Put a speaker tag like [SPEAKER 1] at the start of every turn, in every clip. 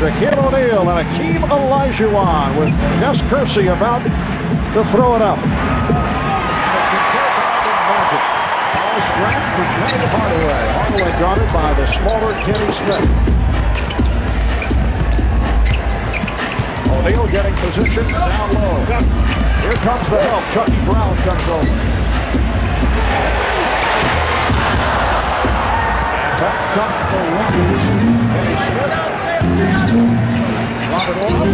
[SPEAKER 1] Shaquille O'Neal and Akeem Olajuwon with Gus Kersey about to throw it up. Hardaway guarded by the smaller Kenny Smith. O'Neal getting position down low. Here comes the help. Chucky Brown comes over. And back comes the Lakers. Kenny Smith. Robert Ory.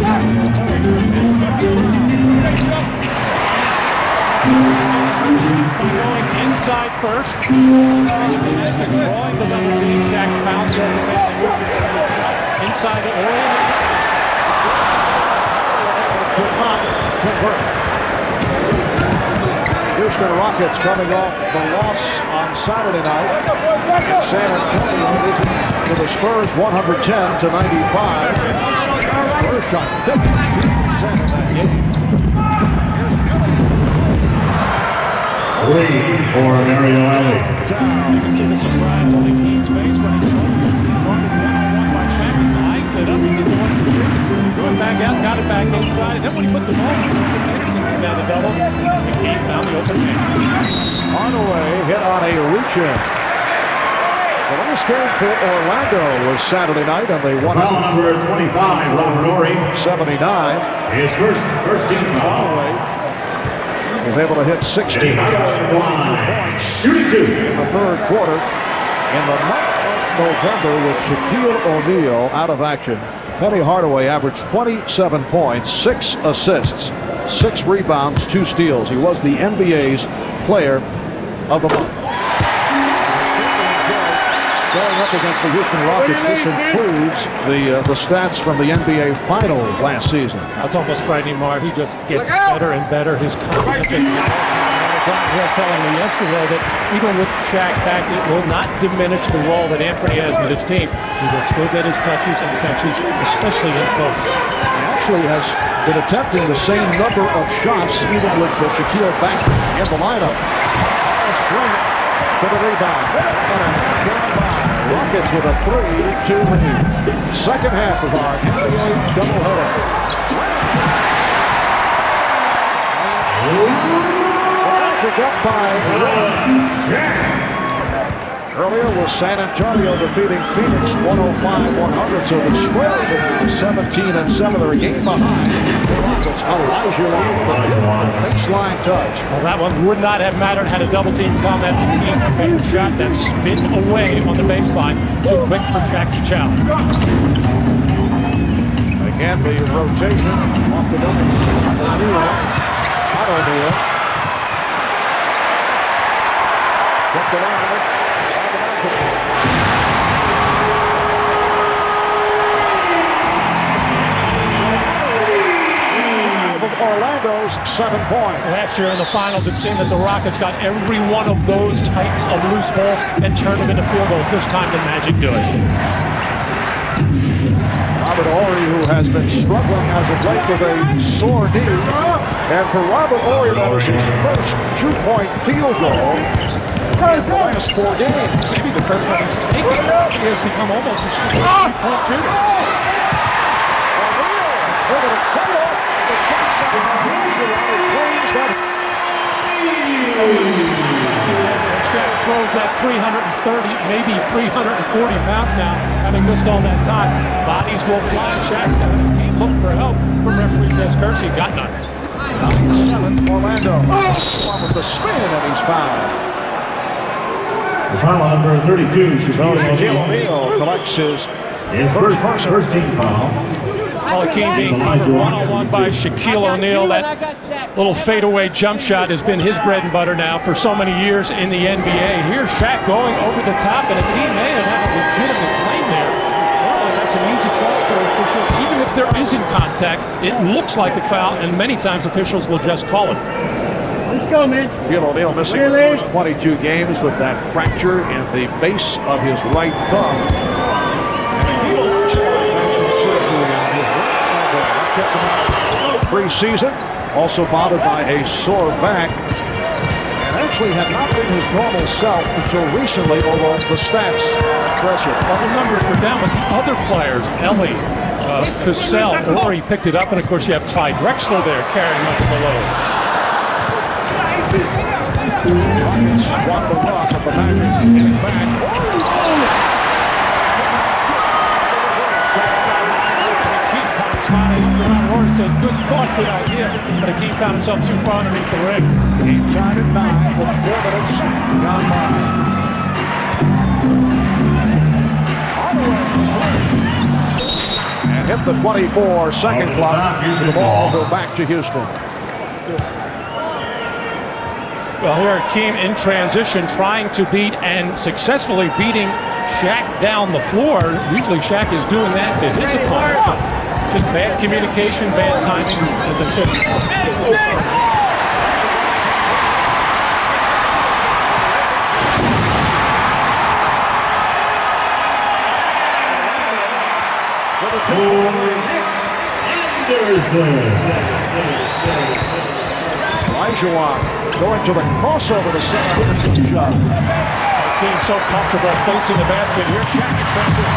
[SPEAKER 2] Going inside first. Drawing the number team. Shaq found the other man. Inside the Ory.
[SPEAKER 1] Could not convert. Houston Rockets coming off the loss on Saturday night. San Antonio to the Spurs 110-95. Spurs shot 52% in that game.
[SPEAKER 3] Three for Mario Alley.
[SPEAKER 2] You can see the surprise on the Keen's face when he's one-on-one by Shaq. His eyes lit up. He didn't know what to do. Threw it back out, got it back inside. And then when he put the ball in the mix and came down the double, Keen found the open man.
[SPEAKER 1] Hardaway hit on a reach-in. The last game for Orlando was Saturday night, and they won.
[SPEAKER 3] Foul number 25, Robert Ory.
[SPEAKER 1] 79.
[SPEAKER 3] His first team foul.
[SPEAKER 1] Hardaway was able to hit 16 points
[SPEAKER 3] Shooting two
[SPEAKER 1] in the third quarter. In the month of November, with Shaquille O'Neal out of action, Penny Hardaway averaged 27 points, 6 assists, 6 rebounds, 2 steals. He was the NBA's player of the month. Going up against the Houston Rockets, this includes the stats from the NBA Finals last season.
[SPEAKER 2] That's almost frightening, Marv. He just gets better and better. His confidence. He was telling me yesterday that even with Shaq back, it will not diminish the role that Anthony has with his team. He will still get his touches and catches, especially in post.
[SPEAKER 1] He actually has been attempting the same number of shots, even with Shaquille back in the lineup. For the rebound. Rockets with a 3-2 lead. Second half of our NBA doubleheader. Magic up by earlier was San Antonio defeating Phoenix 105-100. So the Spurs are now 17-7. They're a game behind the Rockets. Olajuwon, baseline touch.
[SPEAKER 2] Well, that one would not have mattered had a double team come. That's a key shot that spin away on the baseline. Too quick for Shaq to challenge.
[SPEAKER 1] Again, the rotation off the double. O'Neal. Kept it on. Orlando's 7 points.
[SPEAKER 2] Last year in the finals, it seemed that the Rockets got every one of those types of loose balls and turned them into field goals. This time the Magic do it.
[SPEAKER 1] Robert Ory, who has been struggling as of late with a sore knee. And for Robert Ory, that was his first 2-point field goal in the last 4 games.
[SPEAKER 2] Maybe the first one he's taken. He has become almost a 3-point shooter.
[SPEAKER 1] Over the fight off.
[SPEAKER 2] Shaq throws at 330, maybe 340 pounds now, having missed all that time. Bodies will fly. Shaq looked for help from referee Gus Kersey. Got none.
[SPEAKER 1] 7, Orlando. With the spin, and he's fouled.
[SPEAKER 3] The foul number 32,
[SPEAKER 1] Shaquille O'Neal collects his
[SPEAKER 3] first team foul.
[SPEAKER 2] Akeem being one-on-one by Shaquille O'Neal. That little fadeaway jump shot has been his bread and butter now for so many years in the NBA. Here's Shaq going over the top, and Akeem may have had a legitimate claim there. Well, that's an easy call for officials. Even if there isn't contact, it looks like a foul, and many times officials will just call it.
[SPEAKER 4] Let's go, Mitch.
[SPEAKER 1] Shaquille O'Neal missing the first 22 games with that fracture in the base of his right thumb. Pre-season, also bothered by a sore back, and actually had not been his normal self until recently, although the stats impressive.
[SPEAKER 2] Well, the numbers were down with the other players. Ellie, Cassell, Ori picked it up, and of course you have Clyde Drexler there carrying much of the load.
[SPEAKER 1] Swat the rock of the Magic, getting back.
[SPEAKER 2] Smiling around Ori said, good thought, good idea, but Akeem found himself too far underneath the ring.
[SPEAKER 1] Game tied at 9 with 4 minutes gone by. And hit the 24-second clock. The ball go back to Houston.
[SPEAKER 2] Well, here Akeem in transition, trying to beat and successfully beating Shaq down the floor. Usually Shaq is doing that to his opponent. Just bad communication, bad timing, as I said.
[SPEAKER 1] Olajuwon going to the crossover to center with a good shot.
[SPEAKER 2] Akeem so comfortable facing the basket. Here Shaq in transition.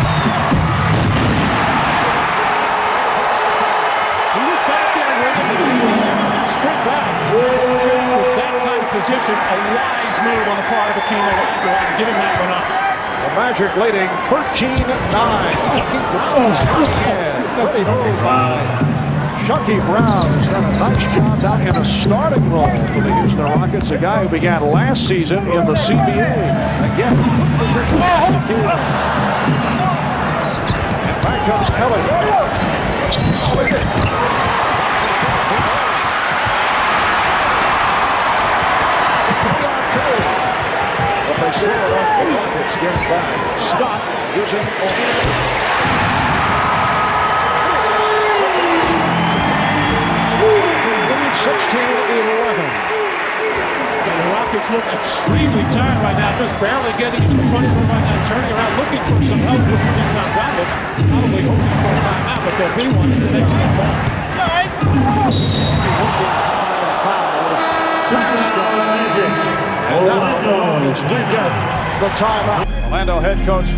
[SPEAKER 2] Sprint back. With that kind of position, a wise move on the part of Akeem Olajuwon, giving that one up.
[SPEAKER 1] The Magic leading 13-9. Chucky Brown has done a nice job down in a starting role for the Houston Rockets, a guy who began last season in the CBA. Again, and back comes Elliott. They slow it up. The Rockets get it back. Scott using lead 16-11.
[SPEAKER 2] The Rockets look extremely tired right now, just barely getting into the front room right now, turning around, looking for some help with the big-time Rockets. Probably hoping for a timeout, but there'll be one in the next 2 minutes.
[SPEAKER 1] The timeout. Orlando head coach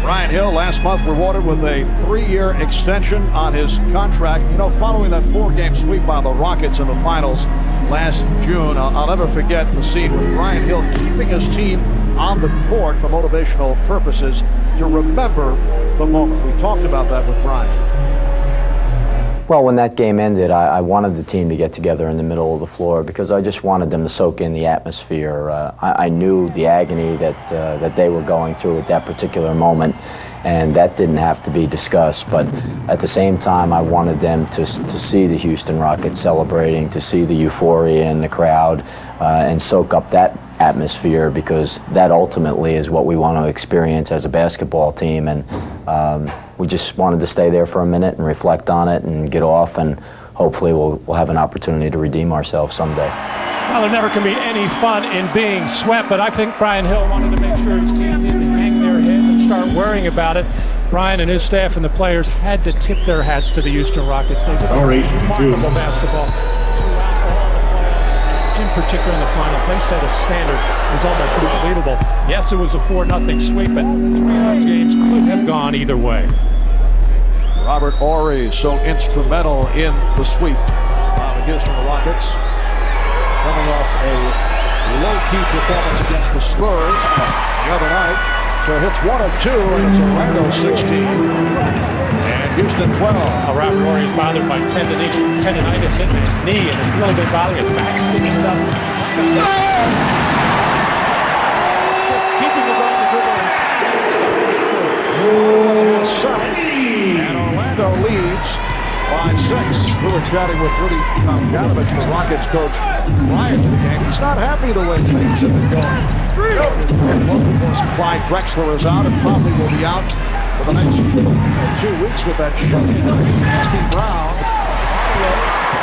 [SPEAKER 1] Brian Hill last month rewarded with a 3-year extension on his contract. You know, following that 4-game sweep by the Rockets in the finals last June, I'll never forget the scene with Brian Hill keeping his team on the court for motivational purposes to remember the moment. We talked about that with Brian.
[SPEAKER 4] Well, when that game ended, I wanted the team to get together in the middle of the floor because I just wanted them to soak in the atmosphere. I knew the agony that they were going through at that particular moment, and that didn't have to be discussed. But at the same time, I wanted them to see the Houston Rockets celebrating, to see the euphoria in the crowd, and soak up that atmosphere, because that ultimately is what we want to experience as a basketball team. And we just wanted to stay there for a minute and reflect on it and get off, and hopefully we'll have an opportunity to redeem ourselves someday.
[SPEAKER 2] Well, there never can be any fun in being swept, but I think Brian Hill wanted to make sure his team didn't hang their heads and start worrying about it. Brian and his staff and the players had to tip their hats to the Houston Rockets. They did remarkable basketball throughout all the playoffs, in particular in the finals. They set a standard that was almost unbelievable. Yes, it was a 4-0 sweep, but 3 of those games could have gone either way.
[SPEAKER 1] Robert Horry so instrumental in the sweep of the Houston Rockets, coming off a low-key performance against the Spurs the other night. So hits 1 of 2, and it's Orlando 16 and Houston 12.
[SPEAKER 2] Robert Horry is bothered by tendinitis in his knee, and it's really been bothering his back. Sticks up. Just keeping the ball in the dribble.
[SPEAKER 1] And Orlando leads by 6. We were chatting with Rudy Tomjanovich, the Rockets coach, prior to the game. He's not happy the way things have been going. Of course, Clyde Drexler is out and probably will be out for the next 2 weeks with that Chucky Brown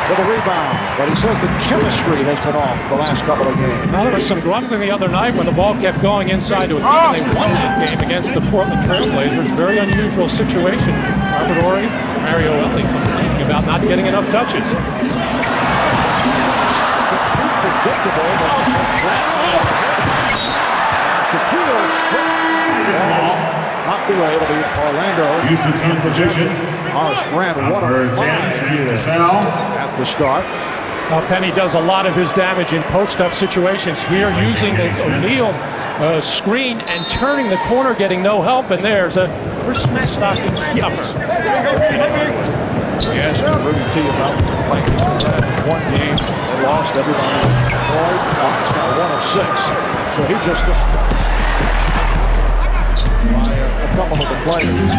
[SPEAKER 1] with a rebound. But he says the chemistry has been off the last couple of games.
[SPEAKER 2] Now, there was some grumbling the other night when the ball kept going inside to Akeem, and they won that game against the Portland Trailblazers. Very unusual situation. Robert Horry, Mario Elie complaining about not getting enough touches.
[SPEAKER 1] Too predictable. Shaquille knocked away to the Orlando.
[SPEAKER 3] Houston's in position.
[SPEAKER 1] Morris ran 1 of 5 here at the start.
[SPEAKER 2] Penny does a lot of his damage in post-up situations here, using the O'Neal screen and turning the corner, getting no help, and there's a Christmas stocking stuffer.
[SPEAKER 1] Yes, Rudy T about playing one game. They lost everybody. Floyd, it's now 1 of 6. So he just gets by a couple of the players.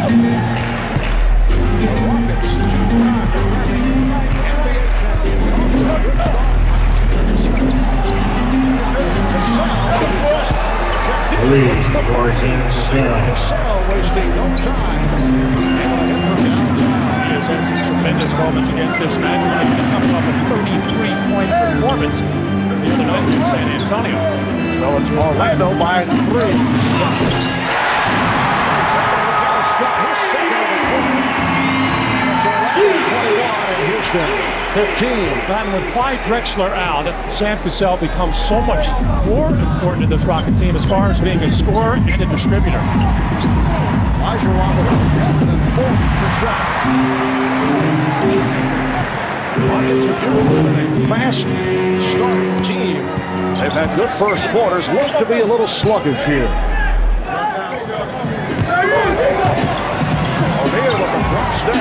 [SPEAKER 1] Wasting no time.
[SPEAKER 2] He has had some tremendous moments against this Magic team. He's coming off a 33-point performance the other night in San Antonio.
[SPEAKER 1] So it's Orlando by 3. Houston 15.
[SPEAKER 2] And with Clyde Drexler out, Sam Cassell becomes so much more important to this Rocket team as far as being a scorer and a distributor.
[SPEAKER 1] Elijah Robert and forced the shot. Rockets are a fast starting team. They've had good first quarters. Look to be a little sluggish here. O'Neal with a drop step.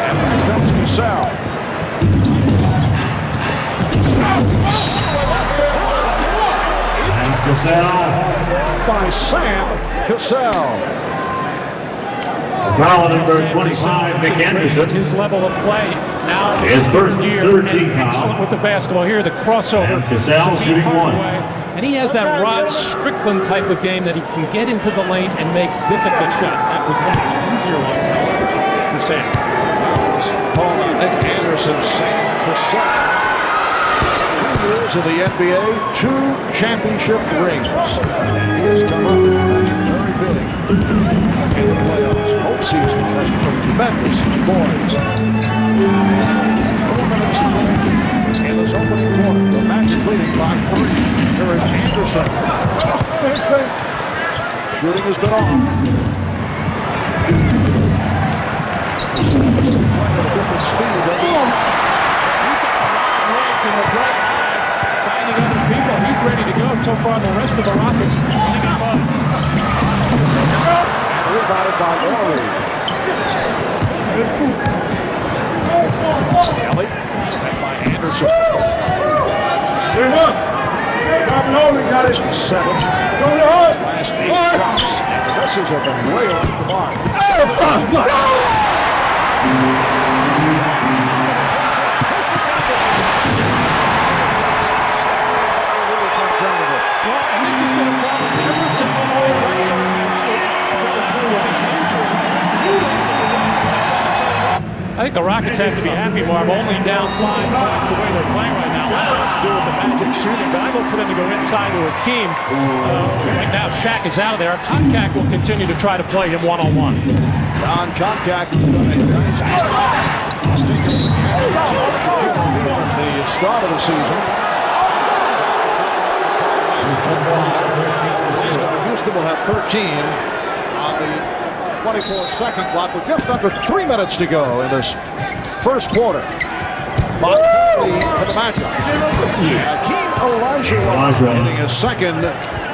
[SPEAKER 1] And there comes Cassell. By Sam Cassell.
[SPEAKER 3] Foul number 25, Nick Anderson.
[SPEAKER 2] His level of play now.
[SPEAKER 3] His first
[SPEAKER 2] year,
[SPEAKER 3] 13
[SPEAKER 2] excellent
[SPEAKER 3] foul.
[SPEAKER 2] with the basketball here. The crossover.
[SPEAKER 3] Sam Cassell shooting 1.
[SPEAKER 2] And he has that Rod Strickland type of game that he can get into the lane and make difficult shots. That was one of the easier ones, however, for Sam.
[SPEAKER 1] Called on Nick Anderson, Sam Cassell. 2 years in the NBA, 2 championship rings. He has come up very big in the playoffs. Both seasons has tremendous poise. 4 minutes in this opening quarter. The Magic leading by 3. Here is Anderson. Shooting has been off. At a different speed, doesn't he?
[SPEAKER 2] In the bright eyes, finding other people. He's ready to go. So far, the rest of the Rockets running him up.
[SPEAKER 1] Rebounded by Laurie. Kelly, met by Anderson. Got his 7. Last 8 drops. And the misses have been way off the mark.
[SPEAKER 2] I think the Rockets have to be happy, Marv. Only down 5 points the way they're playing right now. I don't know what to do with the Magic shooting, but I look for them to go inside to Hakeem. Right now, Shaq is out of there. Koncak will continue to try to play him one-on-one.
[SPEAKER 1] Don Koncak has done a nice job. The start of the season. Houston will have 13 on the 24-second clock with just under 3 minutes to go in this first quarter. 5 lead for the Magic. Hakeem Olajuwon hitting his second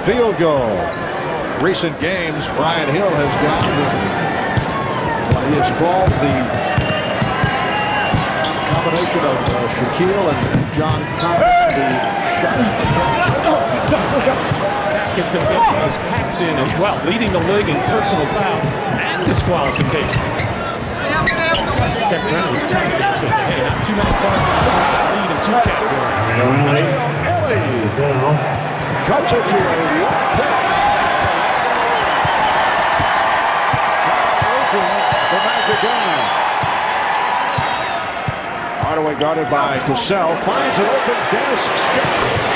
[SPEAKER 1] field goal. Recent games, Brian Hill has gone with what he has called the combination of Shaquille and John Conley. Is going to get his hacks in as well, leading the league in personal fouls and disqualification. Jeff Brennan was trying to say, hey, not too many cards, lead in 2 categories. Cuts it to the Magic down. Hardaway guarded by Cassell, finds an open Dennis Smith.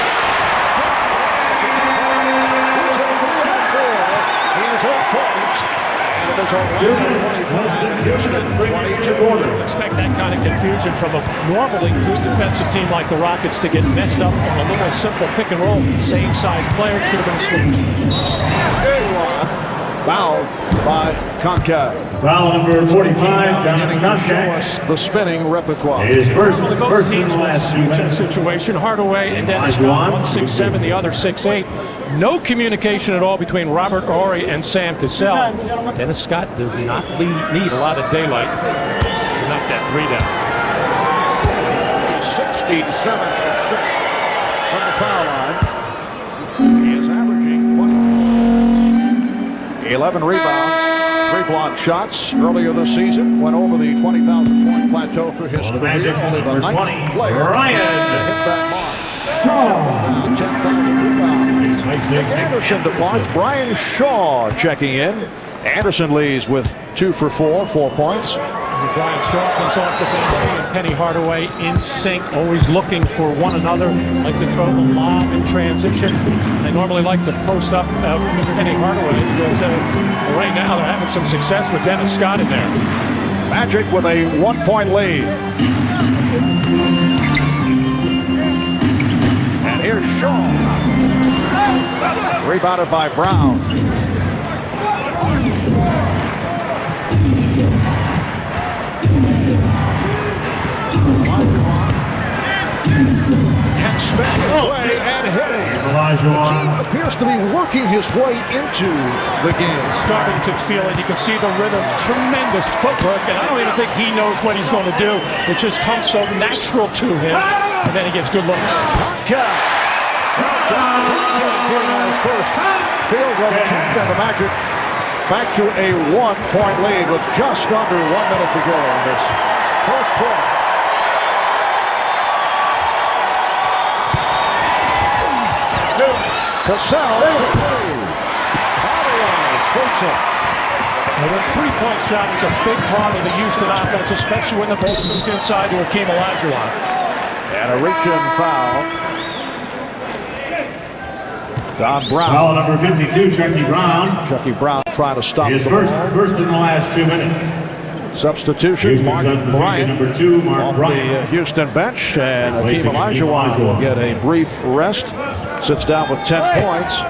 [SPEAKER 2] Expect that kind of confusion from a normally good defensive team like the Rockets to get messed up on a little simple pick and roll. Same size player should have been switched.
[SPEAKER 1] Fouled by Concat.
[SPEAKER 3] Foul number 45, John
[SPEAKER 1] Beginning to show
[SPEAKER 3] Concat.
[SPEAKER 1] us the spinning repertoire.
[SPEAKER 3] His first
[SPEAKER 2] Well,
[SPEAKER 3] in
[SPEAKER 2] the both
[SPEAKER 3] the
[SPEAKER 2] teams
[SPEAKER 3] last 2
[SPEAKER 2] in the
[SPEAKER 3] minutes.
[SPEAKER 2] situation. Hardaway and Dennis
[SPEAKER 3] Olajuwon.
[SPEAKER 2] Scott, one 6'7", the other 6'8". No communication at all between Robert Horry and Sam Cassell. Dennis Scott does not need a lot of daylight to knock that three down.
[SPEAKER 1] 67% from the foul line. He is averaging 20. 11 rebounds, 3 block shots earlier this season. Went over the 20,000-point plateau for his
[SPEAKER 3] Well, the
[SPEAKER 1] career.
[SPEAKER 3] Magic,
[SPEAKER 1] Only the
[SPEAKER 3] number
[SPEAKER 1] 9th
[SPEAKER 3] 20,
[SPEAKER 1] player
[SPEAKER 3] Ryan
[SPEAKER 1] to hit that mark. 10,000 rebounds.
[SPEAKER 3] Makes Nick
[SPEAKER 1] Anderson departs. Brian Shaw checking in. Anderson leads with 2 for 4 points.
[SPEAKER 2] Brian Shaw comes off the bench, and Penny Hardaway in sync, always looking for one another, like to throw the lob in transition. They normally like to post up Penny Hardaway because right now they're having some success with Dennis Scott in there.
[SPEAKER 1] Magic with a 1-point lead. And here's Shaw. Rebounded by Brown. And spinning his way and hitting.
[SPEAKER 3] Olajuwon.
[SPEAKER 1] Appears to be working his way into the game.
[SPEAKER 2] Starting to feel it. You can see the rhythm. Tremendous footwork, and I don't even think he knows what he's going to do. It just comes so natural to him, and then he gets good looks.
[SPEAKER 1] First field goal attempt, and the Magic back to a 1-point lead with just under 1 minute to go in this first quarter. Cassell. Sweeps it.
[SPEAKER 2] The three-point shot is a big part of the Houston offense, especially when the ball moves inside to Hakeem Olajuwon.
[SPEAKER 1] And a reach-in foul. It's on Brown.
[SPEAKER 3] Foul number 52, Chucky Brown.
[SPEAKER 1] Chucky Brown trying to stop
[SPEAKER 3] His
[SPEAKER 1] the
[SPEAKER 3] first
[SPEAKER 1] ball.
[SPEAKER 3] in the last 2 minutes.
[SPEAKER 1] Substitution.
[SPEAKER 3] Houston
[SPEAKER 1] Mark
[SPEAKER 3] substitution
[SPEAKER 1] Bryant
[SPEAKER 3] number 2, Mark
[SPEAKER 1] off
[SPEAKER 3] Bryant.
[SPEAKER 1] the Houston bench, and Hakeem
[SPEAKER 3] Replacing Hakeem
[SPEAKER 1] Olajuwon will
[SPEAKER 3] Olajuwon.
[SPEAKER 1] get a brief rest. Sits down with 10 points.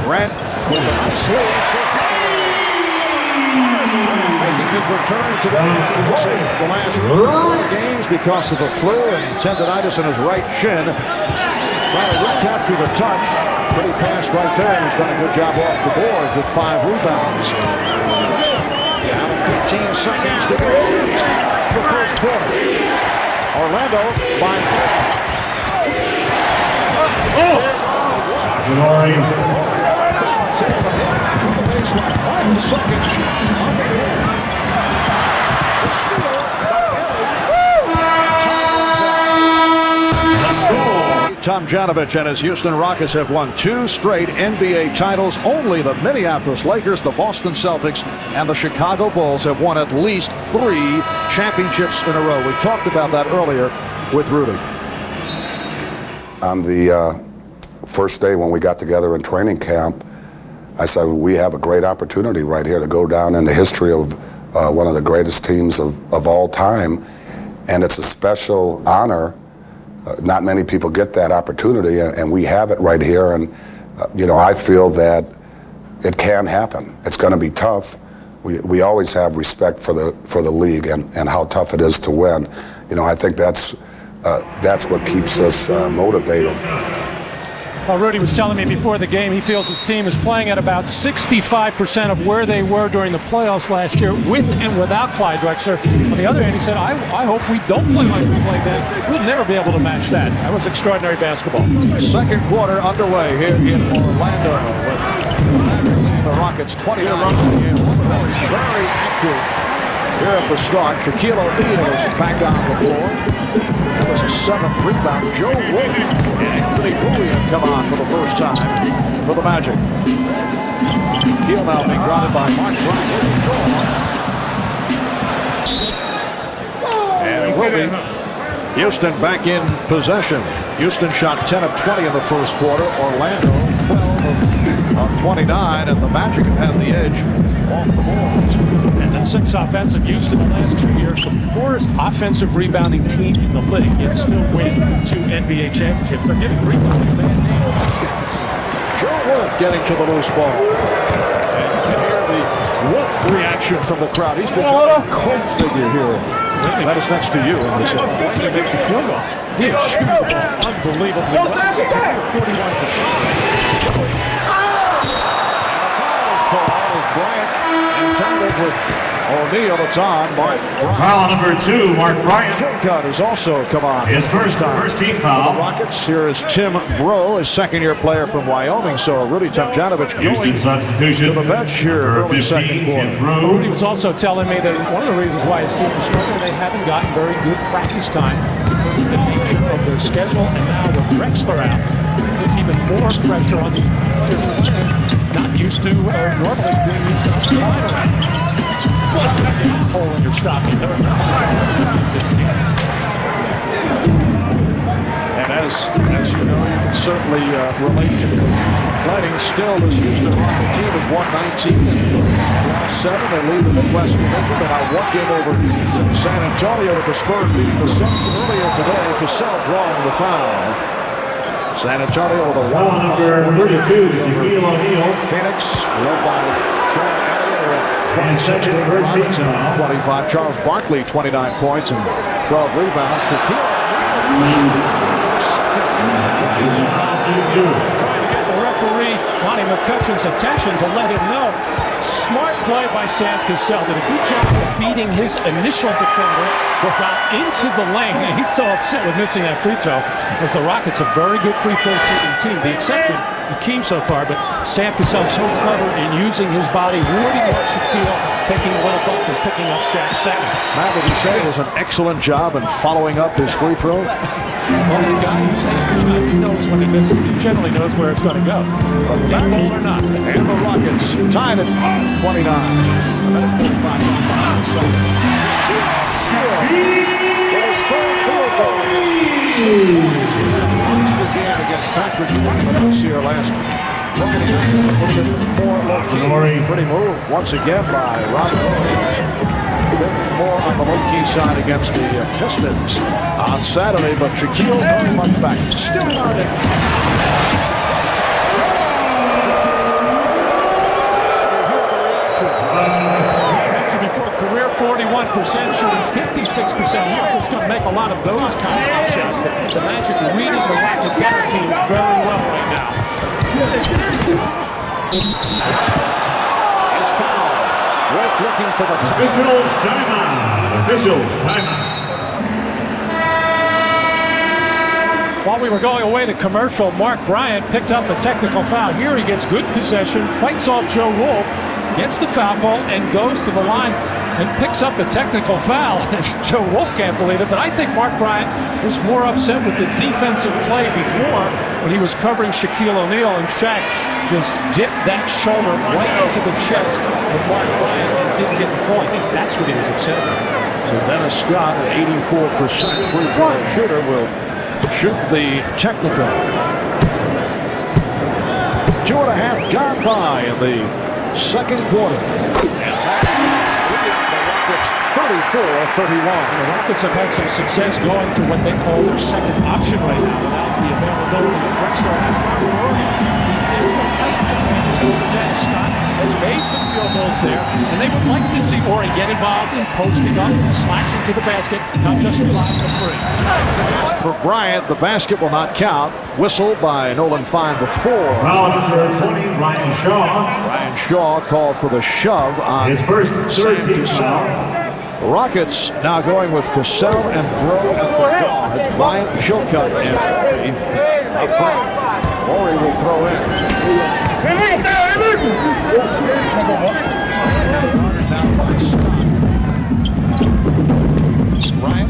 [SPEAKER 1] Grant with a nice lead. Making his return today. The last 4 games because of the flu and tendonitis in his right shin. Trying to recapture the touch. Pretty pass right there. He's done a good job off the board with 5 rebounds. Down to 15 seconds to go. The first quarter. Orlando by
[SPEAKER 3] Horry.
[SPEAKER 1] 5 seconds. Tomjanovich and his Houston Rockets have won 2 straight NBA titles. Only the Minneapolis Lakers, the Boston Celtics, and the Chicago Bulls have won at least 3 championships in a row. We talked about that earlier with Rudy.
[SPEAKER 5] On the first day when we got together in training camp, I said, we have a great opportunity right here to go down in the history of one of the greatest teams of all time. And it's a special honor. Not many people get that opportunity, and we have it right here. And, I feel that it can happen. It's going to be tough. We always have respect for the league and how tough it is to win. I think that's what keeps us motivated.
[SPEAKER 2] Well, Rudy was telling me before the game he feels his team is playing at about 65% of where they were during the playoffs last year with and without Clyde Drexler. On the other hand, he said, I hope we don't play like we played then. We'll never be able to match that. That was extraordinary basketball.
[SPEAKER 1] Second quarter underway here in Orlando with the Rockets 29. Very active here at the start. Shaquille O'Neal is back on the floor. That was a 7th rebound. Joe Wolf and Anthony Bowie have come on for the first time for the Magic. Shaquille now being grounded by Mark Bryant. And it will be Houston back in possession. Houston shot 10 of 20 in the first quarter. Orlando 12 of of 29, and the Magic have had the edge off the boards.
[SPEAKER 2] And the 6 offensive Houston the last 2 years, the poorest offensive rebounding team in the league, yet still win 2 NBA championships. They're getting rebounding a bad name.
[SPEAKER 1] Joe Wolf getting to the loose ball. And you can hear the Wolf reaction from the crowd. He's become a cult figure here. That is next to you in this one.
[SPEAKER 2] When he makes a field goal, he is shooting the ball unbelievably well. 41%.
[SPEAKER 1] Bryant entangled with O'Neal. It's on.
[SPEAKER 3] Foul number 2, Mark Bryant.
[SPEAKER 1] Kilcutt has also come on.
[SPEAKER 3] His first team
[SPEAKER 1] The
[SPEAKER 3] foul.
[SPEAKER 1] Rockets. Here is Tim Bro, a second-year player from Wyoming. So Rudy Tomjanovich
[SPEAKER 3] Houston
[SPEAKER 1] going
[SPEAKER 3] substitution.
[SPEAKER 1] to the bench here
[SPEAKER 3] Number
[SPEAKER 1] early
[SPEAKER 3] 15,
[SPEAKER 1] second
[SPEAKER 3] Tim
[SPEAKER 1] quarter.
[SPEAKER 2] Rudy
[SPEAKER 3] Brew.
[SPEAKER 2] was also telling me that one of the reasons why his team is struggling, they haven't gotten very good practice time because of the nature of their schedule, and now with Drexler out, there's even more pressure on these players playing, not used to or normally being used to flying around. Hole in your stocking.
[SPEAKER 1] And as you know, you can certainly relate to the plenty. Still, this Houston Rocket team has won 19 in the last 7. They lead the Midwest Division. They have one game over San Antonio with the Spurs beating the Suns earlier today. Cassell drawing the foul. San Antonio with a
[SPEAKER 3] Foul number 32, Shaquille O'Neal.
[SPEAKER 1] Phoenix led by Sean Elliott at 27,
[SPEAKER 3] First team
[SPEAKER 1] Robinson
[SPEAKER 3] foul.
[SPEAKER 1] 25. Charles Barkley 29 points and 12 rebounds. Shaquille
[SPEAKER 2] Trying to get the referee Monty McCutcheon's attention to let him know. Smart play by Sam Cassell. Did a good job of beating his initial defender, got into the lane, and he's so upset with missing that free throw, as the Rockets a very good free throw shooting team. The exception, Hakeem so far, but Sam Cassell so clever in using his body, warding off Shaquille, taking a little bump and picking up Shaq's second.
[SPEAKER 1] Matt, would you say it was an excellent job in following up his free throw?
[SPEAKER 2] Well, the guy who takes the shot, he knows when he misses. He generally knows where it's going to go. Deep ball or not.
[SPEAKER 1] And the Rockets tied at 29. His third field goal. 6 again against Patrick Ewing here last Friday night. A little bit more low-key. Pretty move once again by Robert. A bit more on the low-key side against the Pistons on Saturday, but Shaquille very much back. Still not in.
[SPEAKER 2] Before, career 41%, shooting 56% here. He's going to make a lot of those kind of shots. But the Magic reading the Rockets better team very well right now.
[SPEAKER 1] Is foul. Wolf looking for the
[SPEAKER 3] Officials timeout. Officials timeout.
[SPEAKER 2] While we were going away to commercial, Mark Bryant picked up a technical foul. Here he gets good possession, fights off Joe Wolf, gets the foul call, and goes to the line and picks up the technical foul. Joe Wolf can't believe it, but I think Mark Bryant was more upset with his defensive play before when he was covering Shaquille O'Neal, and Shaq just dipped that shoulder right into the chest of Mark Bryant and didn't get the point. That's what he was upset about.
[SPEAKER 1] So Dennis Scott, an 84% free throw shooter, will shoot the technical. 2.5 gone by in the second quarter. And that the Rockets 34-31.
[SPEAKER 2] The Rockets have had some success going to what they call their second option right now without the availability of Drexler as Robert Oregon. He is the height advantage over Dennis Scott, has made some field goals there, and they would like to see Oregon get involved in posting up, slashing to the basket, not just relying on three.
[SPEAKER 1] For Bryant, the basket will not count. Whistle by Nolan Fine before.
[SPEAKER 3] Foul number 20, Ryan Shaw.
[SPEAKER 1] Ryan Shaw called for the shove on
[SPEAKER 3] His first
[SPEAKER 1] Sam
[SPEAKER 3] 13
[SPEAKER 1] Cassell.
[SPEAKER 3] foul.
[SPEAKER 1] The Rockets now going with Cassell and Bro at the guards. Bryant, Chilcutt, and Horry up front. Horry will throw in. Guarded now by Scott. Bryant.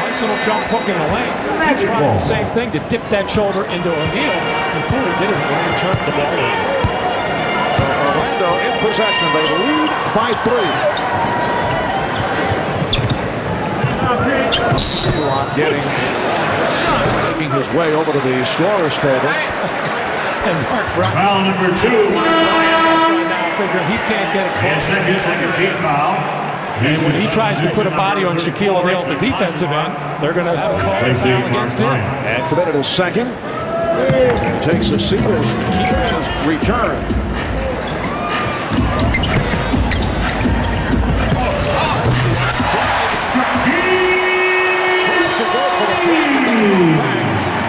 [SPEAKER 2] Nice little jump hook in the lane. He tried the same thing to dip that shoulder into O'Neal before he did it when he turned the ball over.
[SPEAKER 1] So Orlando in possession. They lead by 3. Making his way over to the scorer's table.
[SPEAKER 2] And Mark Brown.
[SPEAKER 3] Foul number 2.
[SPEAKER 2] Right now, figuring he can't get it
[SPEAKER 3] And
[SPEAKER 2] close.
[SPEAKER 3] second team foul.
[SPEAKER 2] And when he tries to put a body on Shaquille O'Neal at the defensive end, they're going to have a call foul against him.
[SPEAKER 1] And committed his second. Takes a seat as Shaquille's return.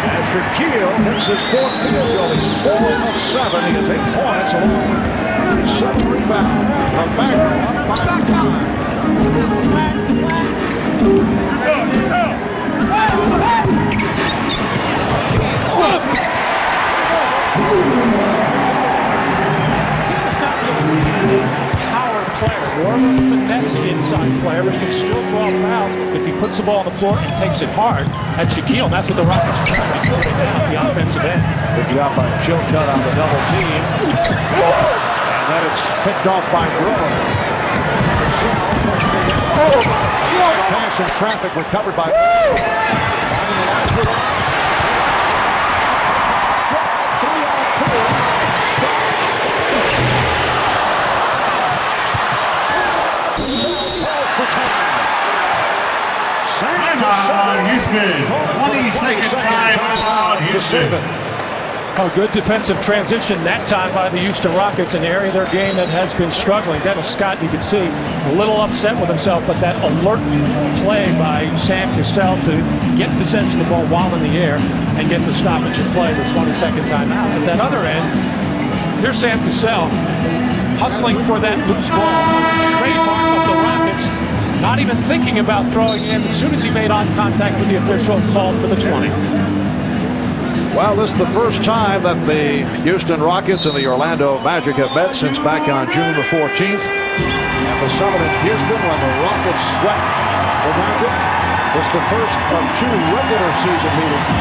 [SPEAKER 1] As Shaquille hits his 4th field goal, he's 4 of 7. He has 8 points along with 7 rebounds. The Magna up by 5.
[SPEAKER 2] Power player, more of a finesse inside player, but he can still draw fouls if he puts the ball on the floor and takes it hard at Shaquille. That's what the Rockets are trying to do now at the offensive end.
[SPEAKER 1] Picked out by Chilcutt on the double team. And then it's picked off by Brewer. Pass in traffic recovered by
[SPEAKER 3] Timeout, Houston. 20-second timeout, Houston.
[SPEAKER 2] A good defensive transition that time by the Houston Rockets, an area of their game that has been struggling. Dennis Scott, you can see, a little upset with himself, but that alert play by Sam Cassell to get possession of the ball while in the air and get the stoppage and play with 20-second timeout. At that other end, here's Sam Cassell hustling for that loose ball, trademark of the Rockets, not even thinking about throwing in. As soon as he made eye contact with the official, called for the 20.
[SPEAKER 1] Well, this is the first time that the Houston Rockets and the Orlando Magic have met since back on June the 14th. At the summit in Houston when the Rockets swept the Magic. This is the first of 2 regular season meetings.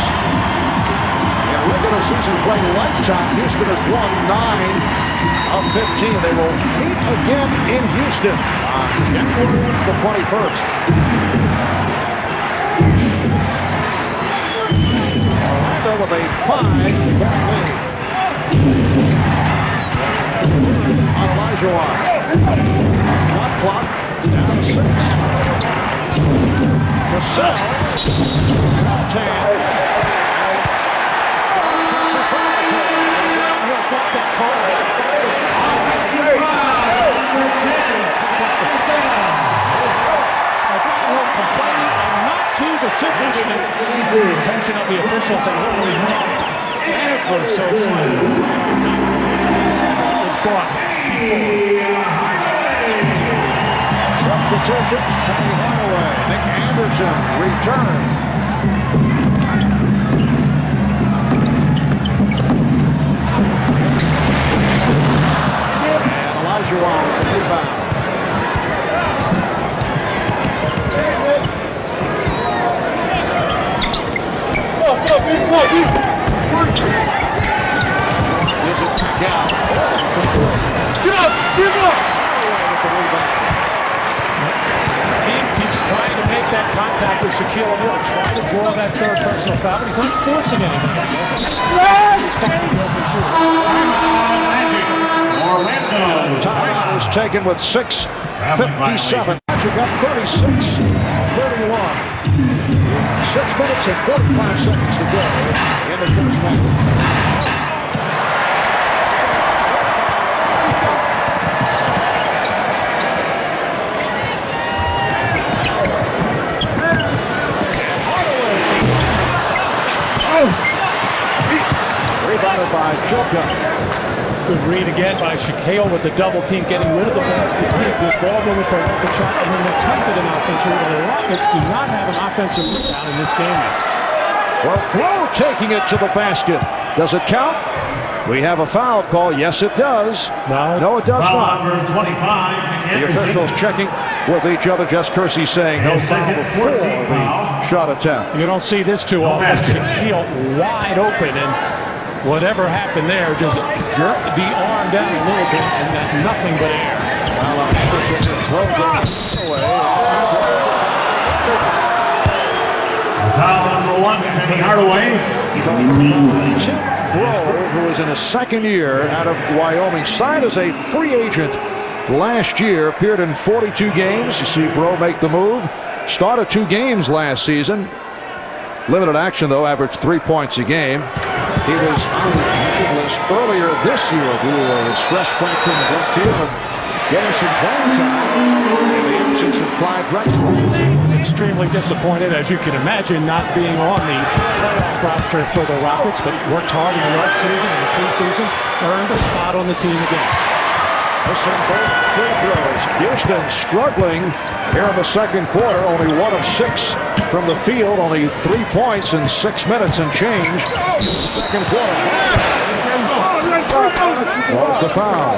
[SPEAKER 1] In regular season play lifetime, Houston has won 9 of 15. They will meet again in Houston on January the 21st. With a 5-point lead on Olajuwon. Shot clock down to 6. Cassell.
[SPEAKER 2] The attention of the officials and literally ever so slightly was brought before.
[SPEAKER 1] Substitutions, Penny Hardaway, Nick Anderson, return. And Olajuwon with the rebound.
[SPEAKER 2] Team keeps trying to make that contact with Shaquille O'Neal, trying to draw that third personal foul, but he's not forcing anything.
[SPEAKER 3] Orlando.
[SPEAKER 1] Timeout is taken with 6:57. Magic up 36-31. 6 minutes and 45 seconds to go in the first half. Rebounded by Chilcutt.
[SPEAKER 2] Good read again by Shaquille with the double team, getting rid of the ball. Good ball moving for a rocket shot and then attempted an offensive rebound. The Rockets do not have an offensive rebound in this game.
[SPEAKER 1] Well, Blow taking it to the basket. Does it count? We have a foul call. Yes, it does. No, it does
[SPEAKER 3] Foul
[SPEAKER 1] not.
[SPEAKER 3] number 25, Nick
[SPEAKER 1] The
[SPEAKER 3] Anderson.
[SPEAKER 1] officials checking with each other. Jess Kersey saying no foul before the shot attempt.
[SPEAKER 2] You don't see this too often. Shaquille wide open, and whatever happened there just jerked the arm down a little bit, and that nothing but air.
[SPEAKER 1] Anderson just drove the away.
[SPEAKER 3] 1, Penny Hardaway.
[SPEAKER 1] Tim Breaux, who is in his second year out of Wyoming, signed as a free agent last year, appeared in 42 games. You see Breaux make the move. Started 2 games last season. Limited action, though, averaged 3 points a game. He was on the injured list earlier this year due to a stress fracture in the left heel. Getting some playing time in the absence of Clyde Drexler.
[SPEAKER 2] He was extremely disappointed, as you can imagine, not being on the playoff roster for the Rockets, but worked hard in the offseason and the preseason, earned a spot on the team again.
[SPEAKER 1] Missing both free throws. Houston struggling here in the second quarter. Only 1 of 6 from the field. Only 3 points in 6 minutes and change. Second quarter. Was the foul?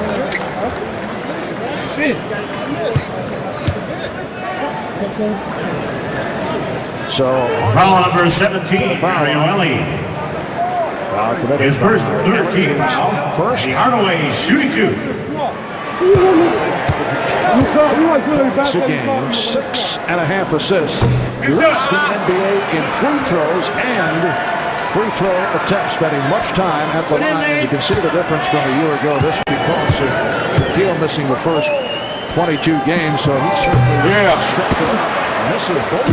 [SPEAKER 1] So
[SPEAKER 3] Foul number 17, Mario Ellie. His first 13 foul. Penny Hardaway shooting 2.
[SPEAKER 1] Points a game, 6.5 assists. Leads the NBA in free throws and free throw attempts, spending much time at the line. You can see the difference from a year ago. This because of Shaquille missing the first 22 games, so he certainly stepped it up. Misses both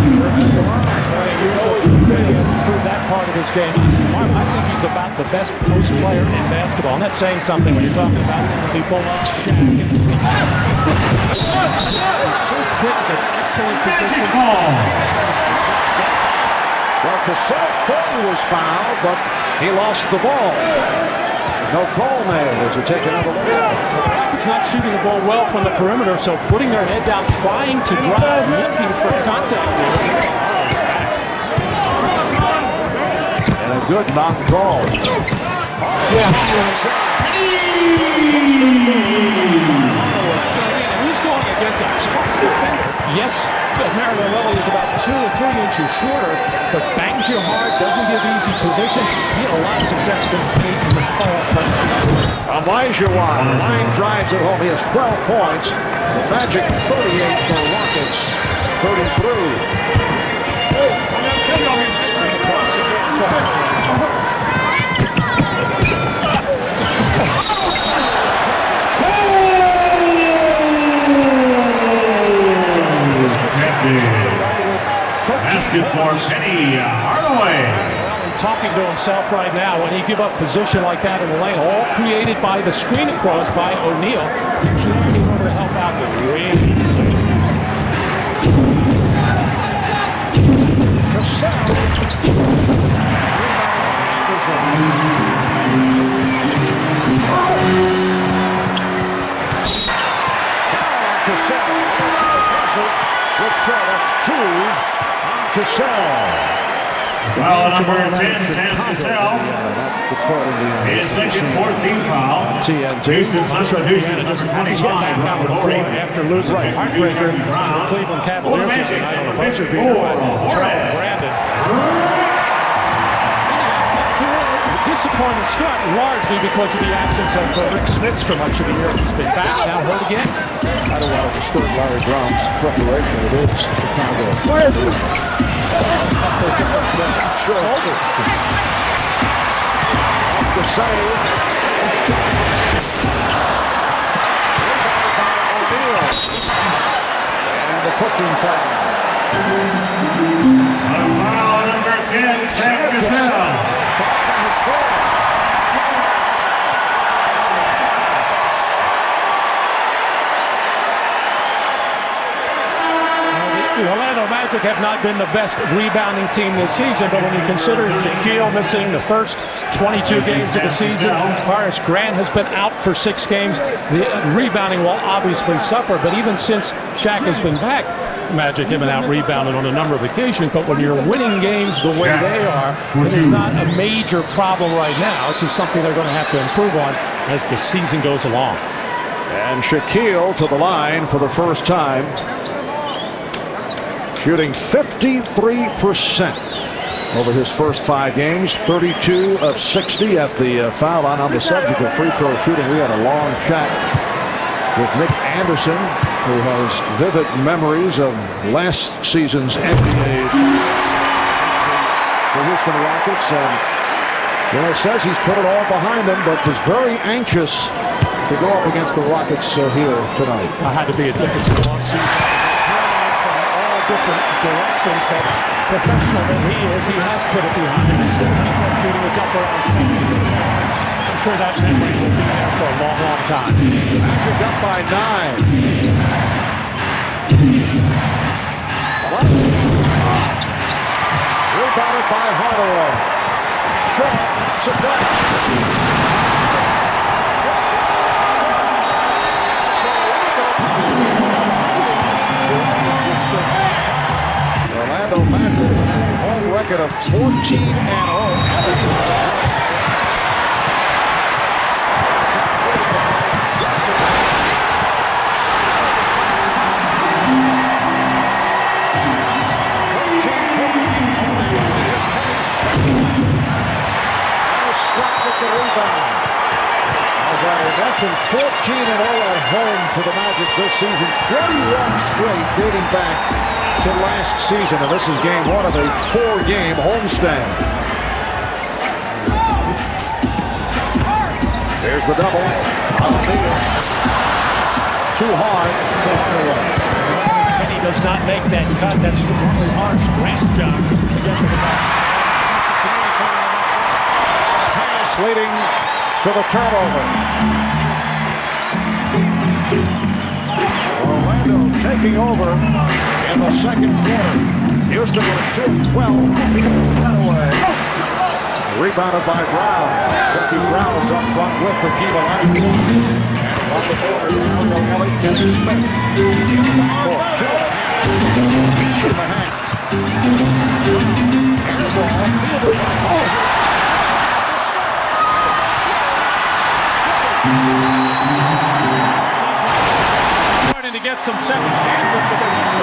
[SPEAKER 2] Improved that part of his game. I think he's about the best post player in basketball, and that's saying something when you're talking about people. He's so quick, gets excellent position.
[SPEAKER 1] Well, Cassell thought he was fouled, but he lost the ball. No call there as they take another look.
[SPEAKER 2] He's not shooting the ball well from the perimeter, so putting their head down, trying to drive, looking for contact there.
[SPEAKER 1] And a good knock call.
[SPEAKER 2] He's going against a tough defender. Yes, Mario Ellie is about 2 or 3 inches shorter, but bangs you hard, doesn't give easy position. He had a lot of success against Pete in the playoffs last season.
[SPEAKER 1] Elijah Wan, line drives at home. He has 12 points. The Magic 38 for the Rockets, 33.
[SPEAKER 3] Basket for Penny Hardaway.
[SPEAKER 2] Talking to himself right now when he give up position like that in the lane, all created by the screen across by O'Neal. He can't get over to help out the range.
[SPEAKER 3] Foul number 10, Sam Cassell. His second 14th foul. Houston substitution is number 25, Robert Horry.
[SPEAKER 2] After losing the heartbreaker to the Cleveland Cavaliers.
[SPEAKER 3] For the Magic, number 54, Juarez.
[SPEAKER 2] Disappointing start, largely because of the absence of Rick Smits for much of the year. He's been back, now hurt again.
[SPEAKER 1] I don't want to disturb Larry Brown's preparation. It is Chicago. Where is he? The save. And the cooking foul.
[SPEAKER 3] Foul number 10, Sam Cassell.
[SPEAKER 2] The Orlando Magic have not been the best rebounding team this season, but when you consider Shaquille missing the first 22 games of the season, Horace Grant has been out for 6 games, the rebounding will obviously suffer. But even since Shaq has been back, Magic have been out rebounded on a number of occasions. But when you're winning games the way they are, it is not a major problem right now. It's just something they're going to have to improve on as the season goes along.
[SPEAKER 1] And Shaquille to the line for the first time, shooting 53% over his first 5 games, 32 of 60 at the foul line. On the subject of free throw shooting, we had a long chat with Nick Anderson, who has vivid memories of last season's NBA. the Houston Rockets. And says he's put it all behind him, but is very anxious to go up against the Rockets here tonight.
[SPEAKER 2] I had to be a different offseason. From all different directions, but professional that he is, he has put it behind him. His three-point shooting is up around 70%. I'm sure that memory will be there for a long, long time.
[SPEAKER 1] Magic up by 9. Rebounded by Hardaway. Short, knocks it down. Orlando Magic, home record of 14-0. As I mentioned, 14-0 at home for the Magic this season. 21 straight dating back to last season. And this is game 1 of a 4-game homestand. There's the double. Too hard for Hardaway.
[SPEAKER 2] Kenny does not make that cut. That's really harsh. Grant's job to get to the back.
[SPEAKER 1] Leading to the turnover. Orlando taking over in the second quarter. Houston with 2-12. Away. Rebounded by Brown. Chucky Brown is up front with the team alive. And on the board, Mario Ellie, Kenny Smith. For 2.5. Airball fielded by Hall.
[SPEAKER 2] Starting to get some second chances, but they're just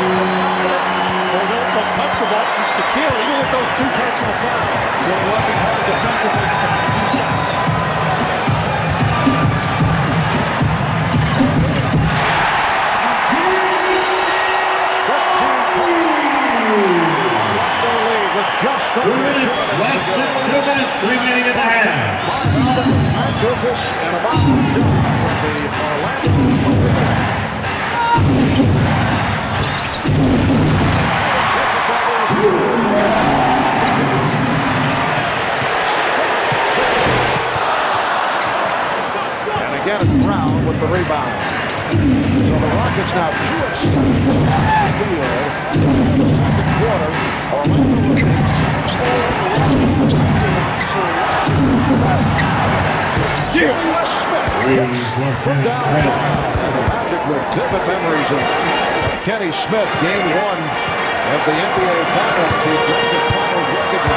[SPEAKER 2] they don't look comfortable. And Shaquille, even with those 2 personal fouls, they're working hard defensively to some easy shots.
[SPEAKER 3] Just 2 minutes, less than 2 minutes remaining in the half.
[SPEAKER 1] Marcus and a bomb from the Orlando. And again, it's Brown with the rebound. So the Rockets now 2 of 7 in the second quarter. Orlando Magic with vivid memories of Kenny Smith, game 1 of the NBA Finals. He broke the Finals record with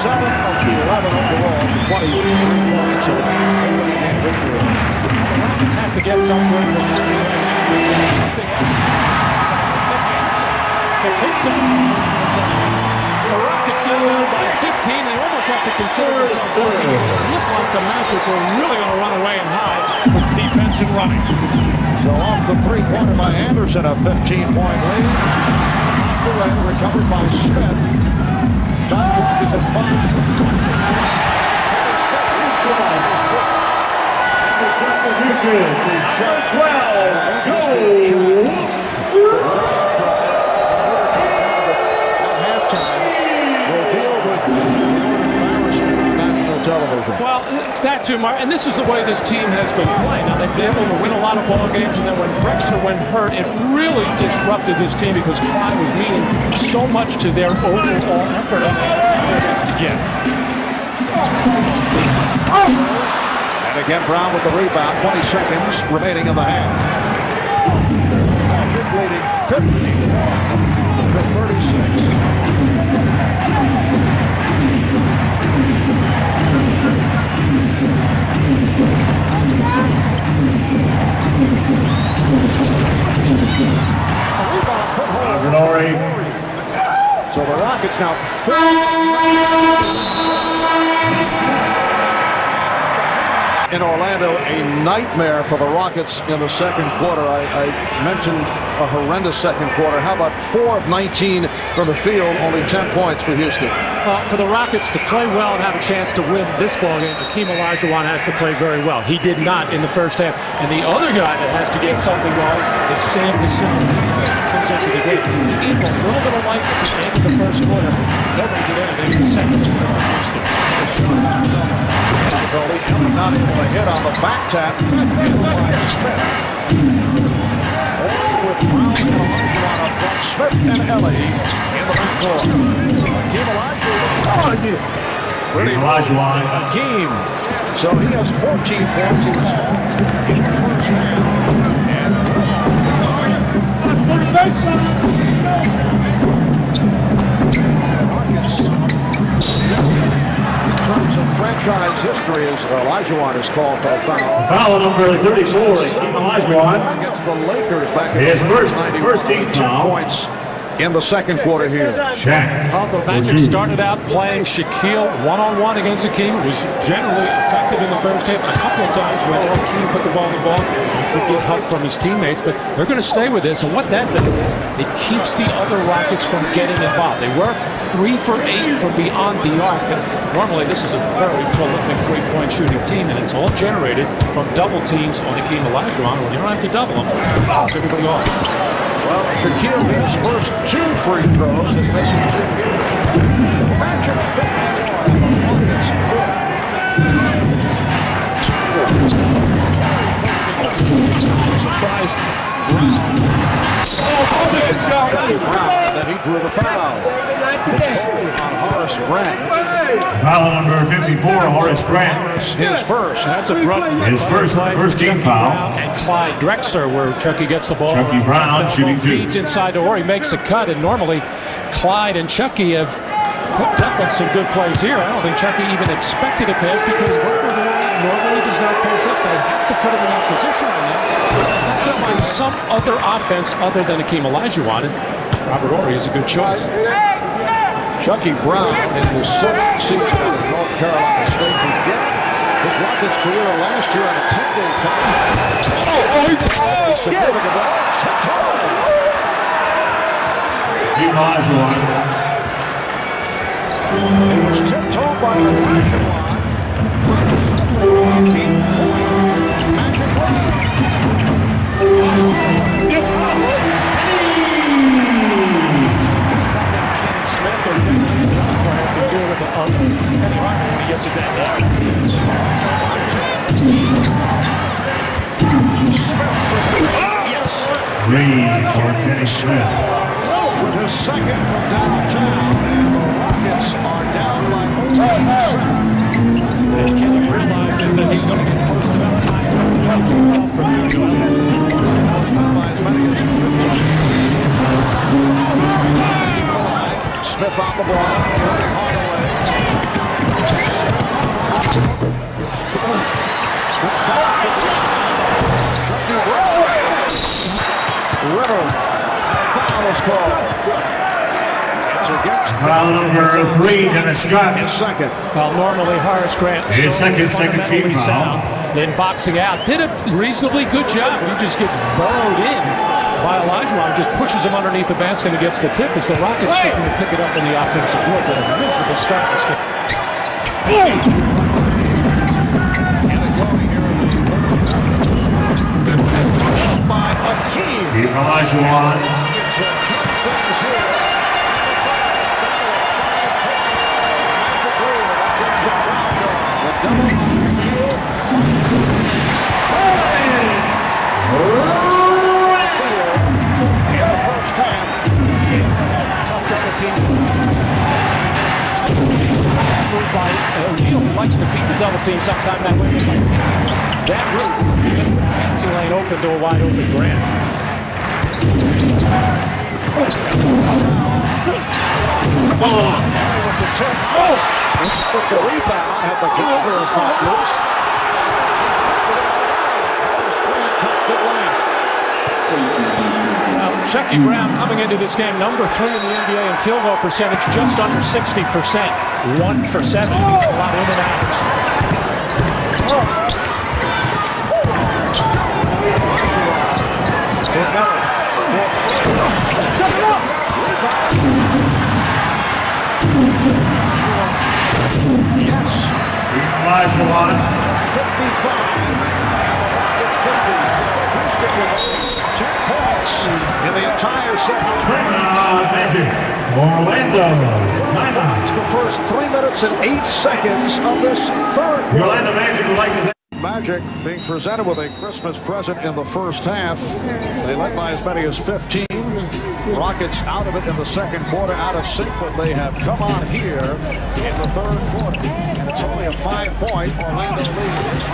[SPEAKER 1] 7 of the 11 overall, 23 points in the opening game victory.
[SPEAKER 2] The Rockets have to get something to the Rockets now by 15. They almost have to consider themselves winning. It looked like the Magic were really going to run away and hide with defense and running.
[SPEAKER 1] So off the 3-pointer by Anderson, a 15-point lead. Away, recovered by Smith. Shot clock is at 5. Television.
[SPEAKER 2] Well, that too, Mark, and this is the way this team has been playing. Now, they've been able to win a lot of ball games, and then when Drexler went hurt, it really disrupted this team because Clyde was meaning so much to their overall effort, and they had a test again.
[SPEAKER 1] And again, Brown with the rebound. 20 seconds remaining in the half. Magic leading 50-36. So the Rockets now 4. in Orlando, a nightmare for the Rockets in the second quarter. I mentioned a horrendous second quarter. How about 4 of 19 from the field, only 10 points for Houston?
[SPEAKER 2] For the Rockets to play well and have a chance to win this ballgame, Hakeem Olajuwon has to play very well. He did not in the first half. And the other guy that has to get something going is Sam Cassell. Comes into the game. To give a little bit of life at the end of the first quarter. Nobody did anything in the second quarter for Houston.
[SPEAKER 1] Not able to hit on the back tap. Smith. With Brown and Olajuwon up front. Smith and Ellie in the backcourt. Hakeem Olajuwon. Hakeem. So he has 14 points. He was off in the first half. And in terms of franchise history, as Olajuwon is called for a foul.
[SPEAKER 3] Foul number 34, Hakeem Olajuwon.
[SPEAKER 1] Against the Lakers back in
[SPEAKER 3] His first team foul.
[SPEAKER 1] Points in the second quarter here.
[SPEAKER 3] Shaq.
[SPEAKER 2] The Magic started out playing Shaquille one-on-one against Hakeem. Was generally effective in the first half. A couple of times when Hakeem put the ball in the ball, he could get help from his teammates. But they're going to stay with this. And what that does is it keeps the other Rockets from getting involved. They were 3 for 8 from beyond the arc. And normally this is a very prolific three-point shooting team, and it's all generated from double teams on Hakeem Olajuwon. When you don't have to double them, it's everybody off.
[SPEAKER 1] Well, Shaquille his first 2 free throws and misses 2 here. Magic 51, the Rockets 4. Surprised Brown. Then he drew the foul on Horace Grant.
[SPEAKER 3] Foul number 54, Horace Grant.
[SPEAKER 1] His first.
[SPEAKER 2] That's a
[SPEAKER 3] His first team foul.
[SPEAKER 2] And Clyde Drexler, where Chucky gets the ball.
[SPEAKER 3] Chucky Brown shooting 2.
[SPEAKER 2] Feeds inside to Ori, makes a cut, and normally Clyde and Chucky have hooked up on some good plays here. I don't think Chucky even expected a pass because Robert Horry normally does not pass up. They have to put him in that position right now. They have to find some other offense other than Hakeem Olajuwon, and Robert Horry is a good choice.
[SPEAKER 1] Chucky Brown in his 7th season at North Carolina State began his Rockets career last year on a 10-day contract.
[SPEAKER 3] Hakeem Olajuwon.
[SPEAKER 1] He was tipped-toed by Olajuwon.
[SPEAKER 3] Green for Kenny Smith.
[SPEAKER 1] With his second from downtown, and the Rockets are down by 7.
[SPEAKER 2] And Kenny realizes that he's going to get posted up time from
[SPEAKER 1] By as many as 15. Smith on the ball, running Hardaway. Riddle. Foul is called.
[SPEAKER 3] Foul number 3, Dennis Scott.
[SPEAKER 1] His second.
[SPEAKER 2] Well, normally Horace Grant,
[SPEAKER 3] His second team foul.
[SPEAKER 2] in boxing out, did a reasonably good job. He just gets burrowed in by Olajuwon, just pushes him underneath the basket and gets the tip as the Rockets starting to pick it up in the offensive boards. And a miserable start.
[SPEAKER 1] By Hakeem.
[SPEAKER 3] Hakeem Olajuwon.
[SPEAKER 2] O'Neal likes to beat the double team sometime that way. That route, passing lane open to a wide open Grant.
[SPEAKER 1] With the rebound, and the jumper is not loose. Grant touched it last.
[SPEAKER 2] Chucky Brown coming into this game, number 3 in the NBA in field goal percentage, just under 60%. 1 for 7. He's a lot in and out.
[SPEAKER 1] Yes.
[SPEAKER 3] Olajuwon.
[SPEAKER 1] 55. It's 50. So Houston with 10 points in the entire second.
[SPEAKER 3] Magic. Orlando. Timeout.
[SPEAKER 1] It's the first 3 minutes and 8 seconds of this third.
[SPEAKER 3] The Orlando Magic would like to thank
[SPEAKER 1] Magic being presented with a Christmas present in the first half. They led by as many as 15. Rockets out of it in the second quarter, out of sync, but they have come on here in the third quarter. And it's only a 5-point Orlando lead. It's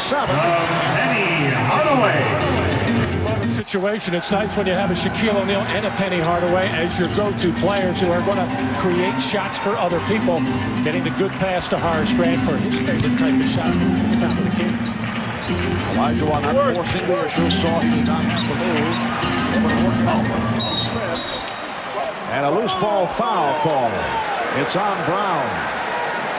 [SPEAKER 1] 57.
[SPEAKER 3] Penny Hardaway.
[SPEAKER 2] Situation. It's nice when you have a Shaquille O'Neal and a Penny Hardaway as your go-to players who are going to create shots for other people. Getting the good pass to Horace Grant for his favorite type of shot at the top of the key.
[SPEAKER 1] Olajuwon not forcing the issue, saw he did not have to move. They were working on Kenny Smith. And a loose ball foul call. It's on Brown.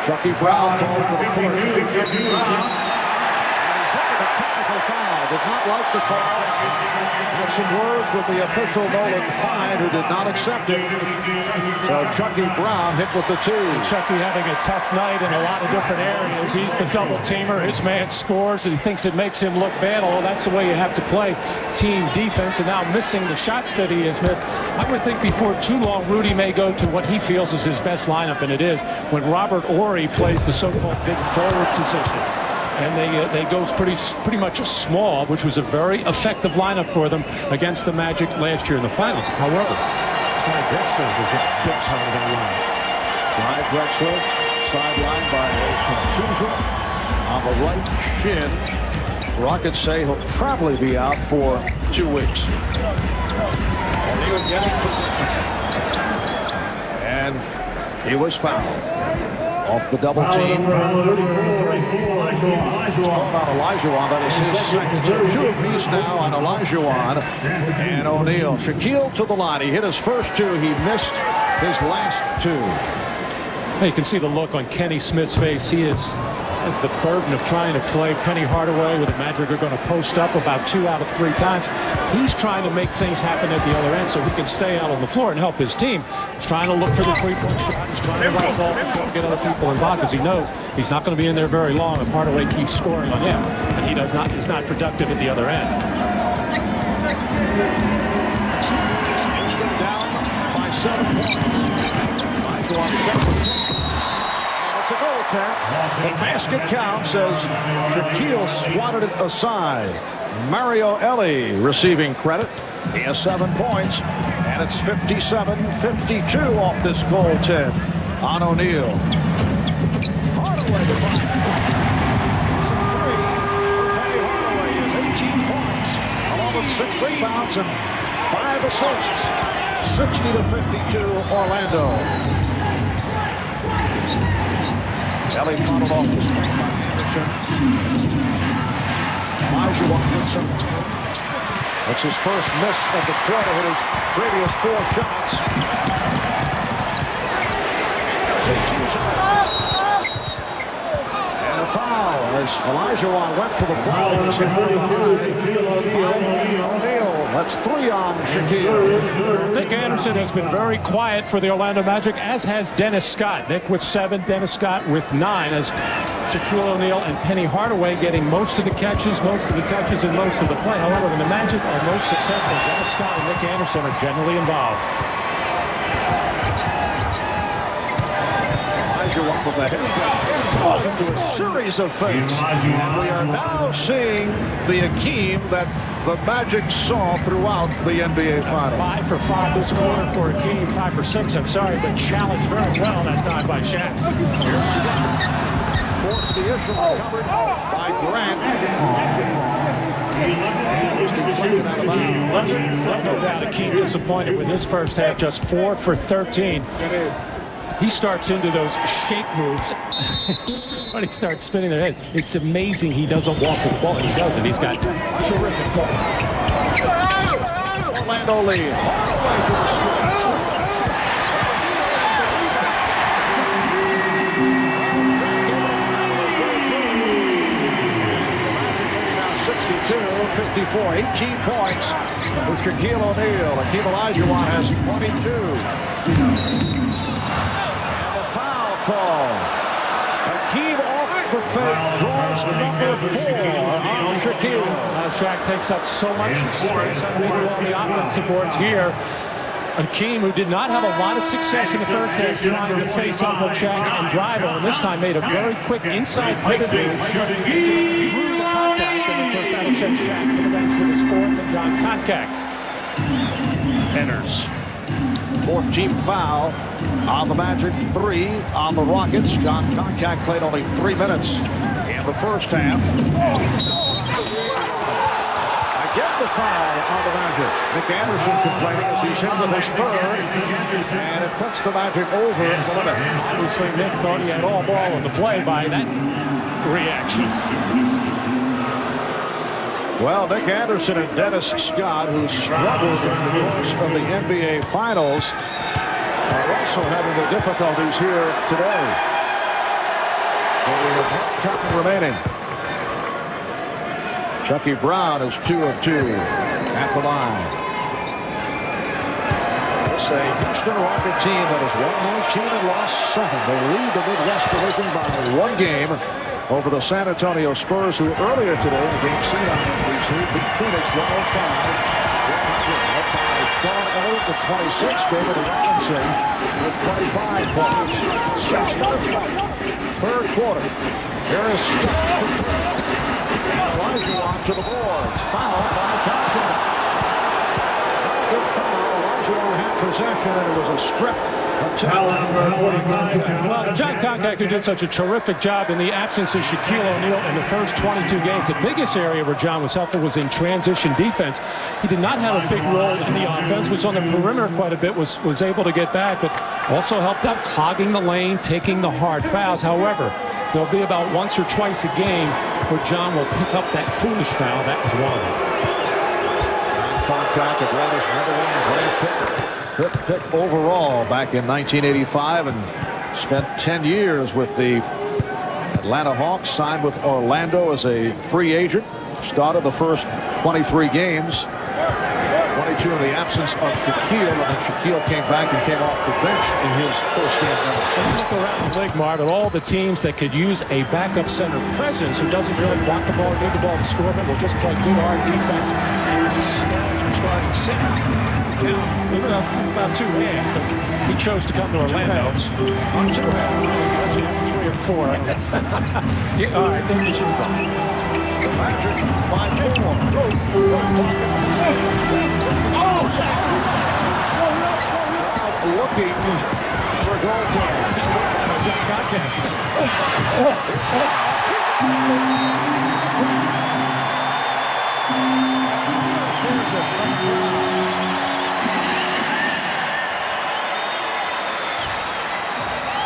[SPEAKER 1] Chucky Brown called for the corner. And he's looking at a technical foul. Did not like the call. Had some words with the official Nolan Fine, who did not accept it. So Chucky Brown hit with the two.
[SPEAKER 2] Chucky having a tough night in a lot of different areas. He's the double teamer. His man scores, and he thinks it makes him look bad. Although that's the way you have to play team defense. And now missing the shots that he has missed. I would think before too long, Rudy may go to what he feels is his best lineup, and it is when Robert Horry plays the so-called big forward position. And they go pretty much small, which was a very effective lineup for them against the Magic last year in the finals. However, Ty Drexler was a big part of that line.
[SPEAKER 1] Ty Drexler, sidelined by a contusion on the right shin. Rockets say he'll probably be out for 2 weeks. And he was fouled. Off the double team. On Olajuwon, that is his second. So 2 apiece now on Olajuwon and O'Neal. Shaquille to the line. He hit his first 2. He missed his last 2.
[SPEAKER 2] You can see the look on Kenny Smith's face. He has the burden of trying to play Penny Hardaway, where the Magic are going to post up about 2 out of 3 times. He's trying to make things happen at the other end so he can stay out on the floor and help his team. He's trying to look for the 3-point shot. He's trying to run the ball and get other people involved because he knows he's not going to be in there very long if Hardaway keeps scoring on him. And he's not productive at the other end.
[SPEAKER 1] Houston down by 7 points. It's a goal count. The basket counts as Shaquille swatted it aside. Mario Ellie receiving credit. He has 7 points, and it's 57-52 off this goaltend on O'Neal. Hardaway to find Penny Hardaway is 18 points, along with 6 rebounds and 5 assists. 60-52 Orlando. Ellie funneled off the screen by Anderson. Olajuwon hits him. That's his first miss of the quarter with his previous 4 shots. And a foul as Olajuwon went for the ball. O'Neal. That's 3 on Shaquille.
[SPEAKER 2] Nick Anderson has been very quiet for the Orlando Magic, as has Dennis Scott. Nick with 7, Dennis Scott with 9, as Shaquille O'Neal and Penny Hardaway getting most of the catches, most of the touches, and most of the play. However, when the Magic are most successful, Dennis Scott and Nick Anderson are generally involved.
[SPEAKER 1] Olajuwon with the head into a series of fakes. And we are now seeing the Akeem that the Magic saw throughout the NBA Finals.
[SPEAKER 2] 5 for 5 this quarter for Akeem. 5 for 6, I'm sorry, but challenged very well that time by Shaq.
[SPEAKER 1] Forced the issue, covered by Grant.
[SPEAKER 2] No doubt Akeem disappointed with his first half, just 4 for 13. He starts into those shake moves when he starts spinning their head. It's amazing he doesn't walk with the ball, and he doesn't. He's got terrific footwork.
[SPEAKER 1] Orlando lead. All the way to the score. Now 60 22, 54, 18 points for Shaquille O'Neal. Hakeem Olajuwon has 22. And the foul call. Hakeem off the fake, draws number 4 on Shaquille.
[SPEAKER 2] Shaq takes up so much space on the offensive boards here. Hakeem, who did not have a lot of success in the first half trying to face up with Shaq and drive him, and this time made a very quick inside pivot move. Through the contact, and of course that'll send Shaq to the bench with his 4th, and John Koncak enters.
[SPEAKER 1] 4th team foul on the Magic, 3 on the Rockets. John Koncak played only 3 minutes in the first half. Get the foul on the Magic. Nick Anderson complaining as he's hit with his 3rd, and it puts the Magic over the limit.
[SPEAKER 2] Obviously, Nick thought he had all ball in the play by that reaction.
[SPEAKER 1] Well, Nick Anderson and Dennis Scott, who struggled in the course of the NBA Finals, are also having the difficulties here today. So we have much time remaining. Chucky Brown is 2 of 2 at the line. It's a Houston Rocket team that has won 19 and lost 7. They lead the Midwest Division by 1 game over the San Antonio Spurs, who earlier today in Game 7 on NBC beat Phoenix 105. Led by Sean Elliott with 26, David Robinson with 25 points. 6 minutes left. 3rd quarter. Here is Steph. Olajuwon to the boards. Fouled by Koncak. Good foul. Olajuwon had possession, and it was a strip.
[SPEAKER 2] Well, John Koncak, who did such a terrific job in the absence of Shaquille O'Neal in the first 22 games. The biggest area where John was helpful was in transition defense. He did not have a big role in the offense, was on the perimeter quite a bit, was able to get back, but also helped out clogging the lane, taking the hard fouls. However, there'll be about once or twice a game where John will pick up that foolish foul. That was one of them.
[SPEAKER 1] Koncak, Atlanta's #1 draft pick. 5th pick overall back in 1985, and spent 10 years with the Atlanta Hawks. Signed with Orlando as a free agent. Started the first 23 games. 22 in the absence of Shaquille, and then Shaquille came back and came off the bench in his first game ever.
[SPEAKER 2] When you look around the league, Marv, at all the teams that could use a backup center presence who doesn't really want the ball, need the ball to score, but will just play good hard defense and starting center. About 2 hands, but he chose to come to Orlando.
[SPEAKER 1] On 2 hands.
[SPEAKER 2] 3 or 4, I guess. Yeah, all right, take your shoes off.
[SPEAKER 1] Magic by 4. Looking for goaltending.
[SPEAKER 2] Just contact.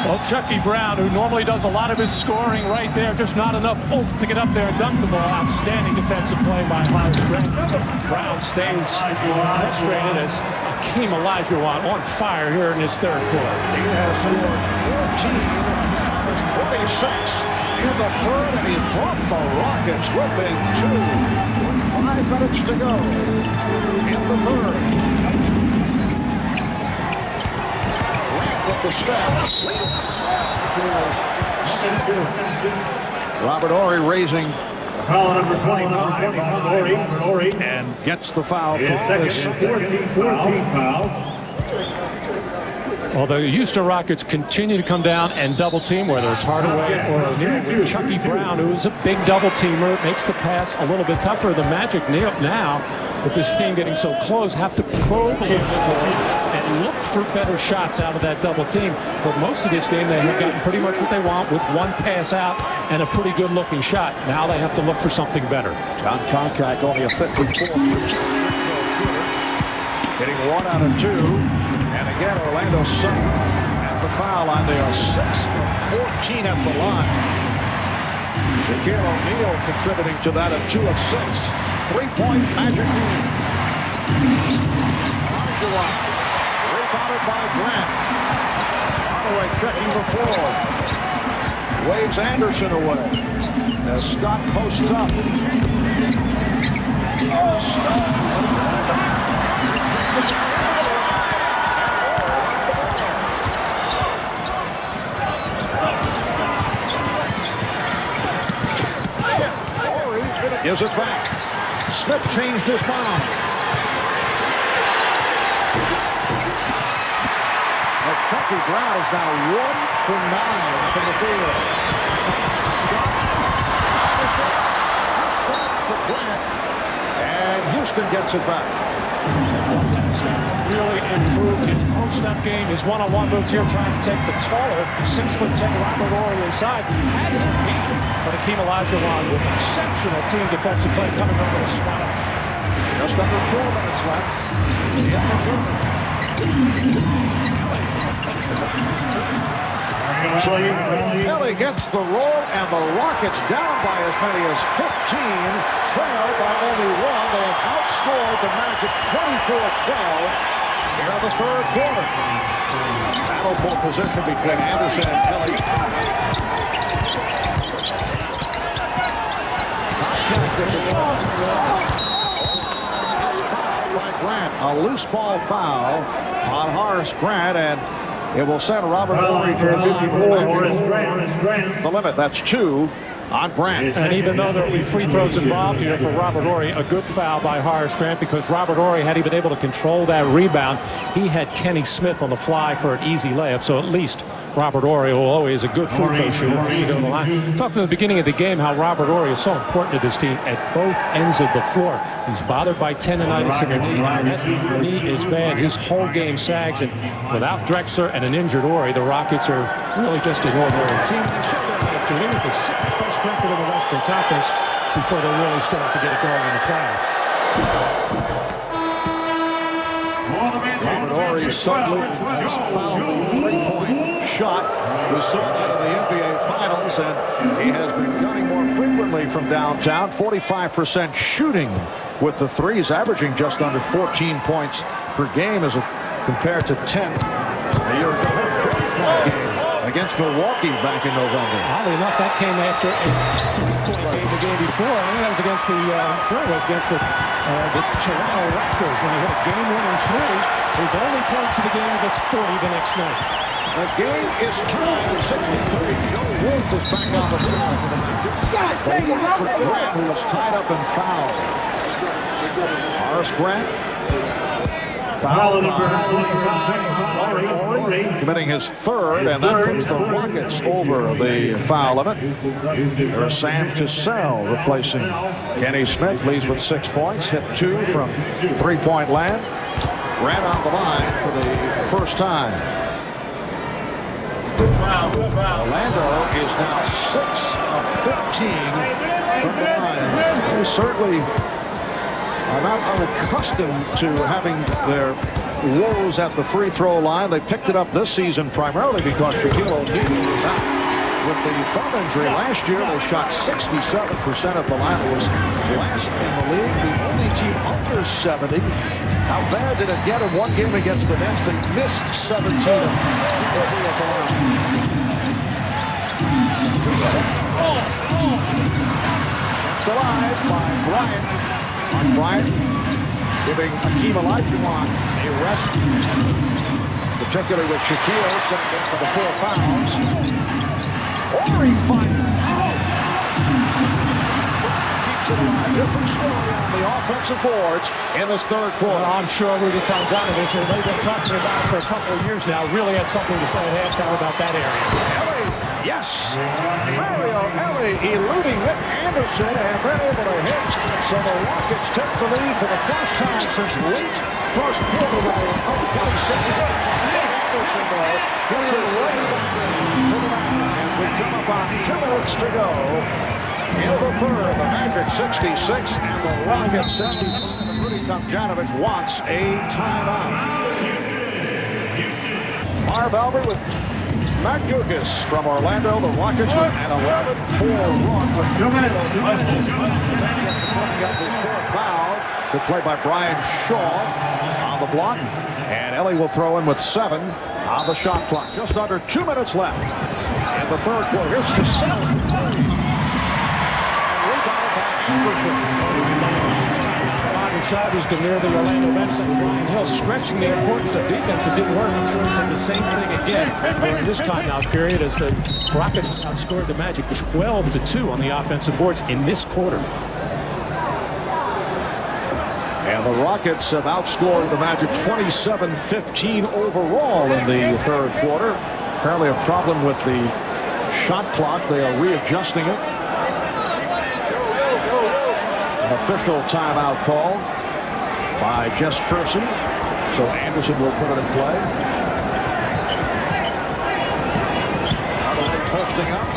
[SPEAKER 2] Well, Chucky Brown, who normally does a lot of his scoring right there, just not enough oomph to get up there and dunk the ball. Outstanding defensive play by Miles Grant. Brown stays frustrated as Hakeem Olajuwon on fire here in his 3rd quarter.
[SPEAKER 1] He has scored 14 on his 26 in the 3rd, and he brought the Rockets within 2 with 5 minutes to go in the 3rd. With the step. Robert Horry raising.
[SPEAKER 3] Foul number 25, Horry.
[SPEAKER 1] And gets the foul.
[SPEAKER 3] His second 14th foul.
[SPEAKER 2] Well, the Houston Rockets continue to come down and double team, whether it's Hardaway or O'Neal. Chucky Brown, who is a big double teamer, makes the pass a little bit tougher. The Magic now, with this game getting so close, have to probe a little bit more and look for better shots out of that double team. For most of this game, they have gotten pretty much what they want with 1 pass out and a pretty good looking shot. Now they have to look for something better.
[SPEAKER 1] John Koncak only a 54%. Hitting 1 out of 2. And again, Orlando Sun at the foul line. They are 6 of 14 at the line. Shaquille O'Neal contributing to that at 2 of 6. 3-point Magic lead. Rebounded by Grant. Hardaway checking the floor. waves Anderson away as Scott posts up. Oh, Scott! Gives it back. Smith changed his mind. Kentucky Brown is now 1 for 9 from the field. Scott for Grant, and Houston gets it back.
[SPEAKER 2] Really improved his post-up game, his one-on-one moves here, trying to take the taller 6'10" Robert Horry inside. Had him beat, but Akeem Olajuwon with exceptional team defensive play coming over the spot.
[SPEAKER 1] Just under 4 minutes left. Kelly gets the roll, and the Rockets down by as many as 15, trailed by only 1. They have outscored the Magic 24-12 here in the third quarter. Battle for position between Anderson and Kelly. Contact at the shot. It's fouled by Grant. A loose ball foul on Horace Grant, and it will send Robert Horry to the limit. That's 2 on Grant.
[SPEAKER 2] And even though there will be free throws involved here for Robert Horry, a good foul by Horace Grant, because Robert Horry, had he been able to control that rebound, he had Kenny Smith on the fly for an easy layup. So at least Robert Horry, who always a good free throw shooter, on the line. Talked at the beginning of the game how Robert Horry is so important to this team at both ends of the floor. He's bothered by tendonitis in the knee. That knee is bad. His whole game sags, and without Drexler and an injured Horry, the Rockets are really just an ordinary team. They should have last year. They were the 6th best record in the Western Conference before they really start to get it going in the playoffs.
[SPEAKER 1] Robert Horry suddenly has found the three-point shot. Was so out of the NBA Finals, and he has been gunning more frequently from downtown. 45% shooting with the threes, averaging just under 14 points per game as compared to 10 a year ago. 30-point game against Milwaukee back in November.
[SPEAKER 2] Oddly enough, that came after a 3-point game the game before. I think that was against the Toronto Raptors when he hit a game-winning 3. His only points of the game against 40 the next night.
[SPEAKER 1] The game is tied at 63. Joe Wolf is back on the floor for the Magic. The one for Grant, who was tied up and fouled. Horace Grant. Foul number 25. Committing his third, and that puts the Rockets over the foul limit. There's Sam Cassell replacing Kenny Smith. Leads with 6 points. Hit 2 from three-point land. Grant on the line for the first time. Orlando is now 6 of 15 from the line. They certainly are not unaccustomed to having their woes at the free throw line. They picked it up this season primarily because Shaquille O'Neal was out with the thumb injury. Last year they shot 67% at the line. It was last in the league, the only team under 70. How bad did it get in one game against the Nets? They missed 17 at the line. Kept alive by Bryant. Bryant giving Akeem Olajuwon a rest, particularly with Shaquille setting in for the 4 fouls. Horry fighting. Keeps it alive. Different story on the offensive boards in this third quarter.
[SPEAKER 2] Well, I'm sure Rudy Tomjanovich, and they've been talking about it for a couple of years now, really had something to say at halftime about that area.
[SPEAKER 1] Ellie, yes. Mario Ellie eluding Nick Anderson and then able to hit. So the Rockets take the lead for the first time since late first quarter with a 26. Anderson, though, gets it right back to the line as we come up on 2 minutes to go. In the third, the Magic 66 and the Rockets 65. And Rudy Tomjanovich wants a timeout. Marv Albert with Matt Gugas from Orlando. The Rockets with an 11-4 run with 2 minutes. His fourth foul. Good play by Brian Shaw on the block. And Ellie will throw in with 7 on the shot clock. Just under 2 minutes left in in the third quarter. Here's Cassell. Rebounded by Anderson.
[SPEAKER 2] Inside who's been near the Orlando bench, and Brian Hill stretching the importance of defense. It didn't work. I'm sure he said the same thing again during this timeout period as the Rockets outscored the Magic 12-2 on the offensive boards in this quarter.
[SPEAKER 1] And the Rockets have outscored the Magic 27-15 overall in the third quarter. Apparently a problem with the shot clock. They are readjusting it. An official timeout call by Jess Curson. So Anderson will put it in play. Hardaway posting up.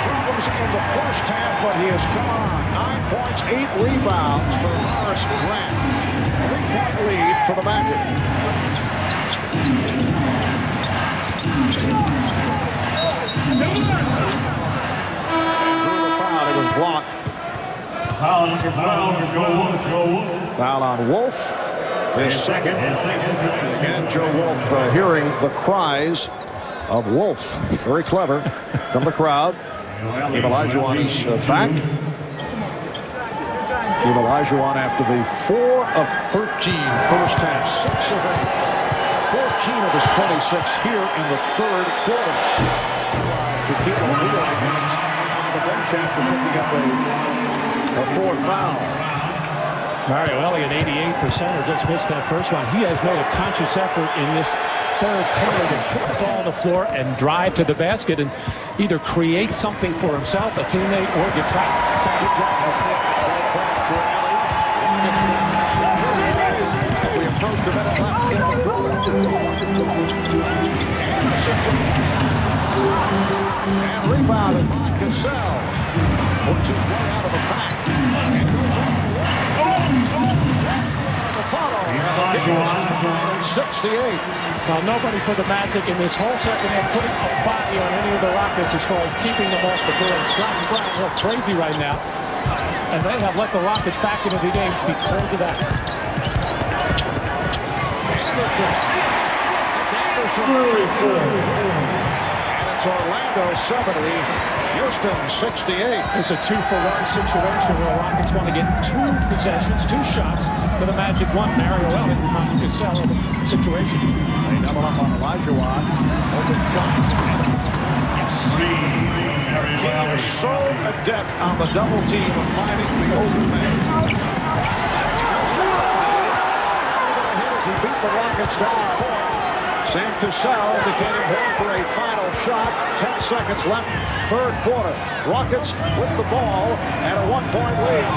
[SPEAKER 1] Problems in the first half, but he has come on. 9 points, 8 rebounds for Horace Grant. 3-point lead for the Magic. It was blocked.
[SPEAKER 3] Foul number 12, Joe Wolf.
[SPEAKER 1] Foul on Wolf.
[SPEAKER 3] His second.
[SPEAKER 1] And Joe Wolf hearing the cries of Wolf. Very clever from the crowd. Keep Olajuwon is back. Keep Olajuwon after the 4 of 13 first half. 6 of 8. 14 of his 26 here in the third quarter. Shaquille O'Neal on the bench after picking up a fourth foul.
[SPEAKER 2] Mario Elliott, 88%, just missed that first one. He has made a conscious effort in this third quarter to put the ball on the floor and drive to the basket and either create something for himself, a teammate, or get fouled.
[SPEAKER 1] Good job. As we approach the minute left in the quarter. And rebounded by Cassell. Works his way out of the pack. And goes on. The follow. 68.
[SPEAKER 2] Now, nobody for the Magic in this whole second half putting a body on any of the Rockets as far as keeping them off the board. Scott and Brown look crazy right now. And they have let the Rockets back into the game because of that.
[SPEAKER 1] And it's Orlando 70, Houston 68.
[SPEAKER 2] It's a 2-for-1 situation where Rockets want to get 2 possessions, 2 shots for the Magic. 1 Mario Elliott behind Cassell situation.
[SPEAKER 1] They double up on Olajuwon. Open shot. Yes. He is so adept on the double team of finding the open man. He beat the Rockets down court. Sam Cassell indicating here for a final shot. 10 seconds left, third quarter. Rockets with the ball and a 1-point lead.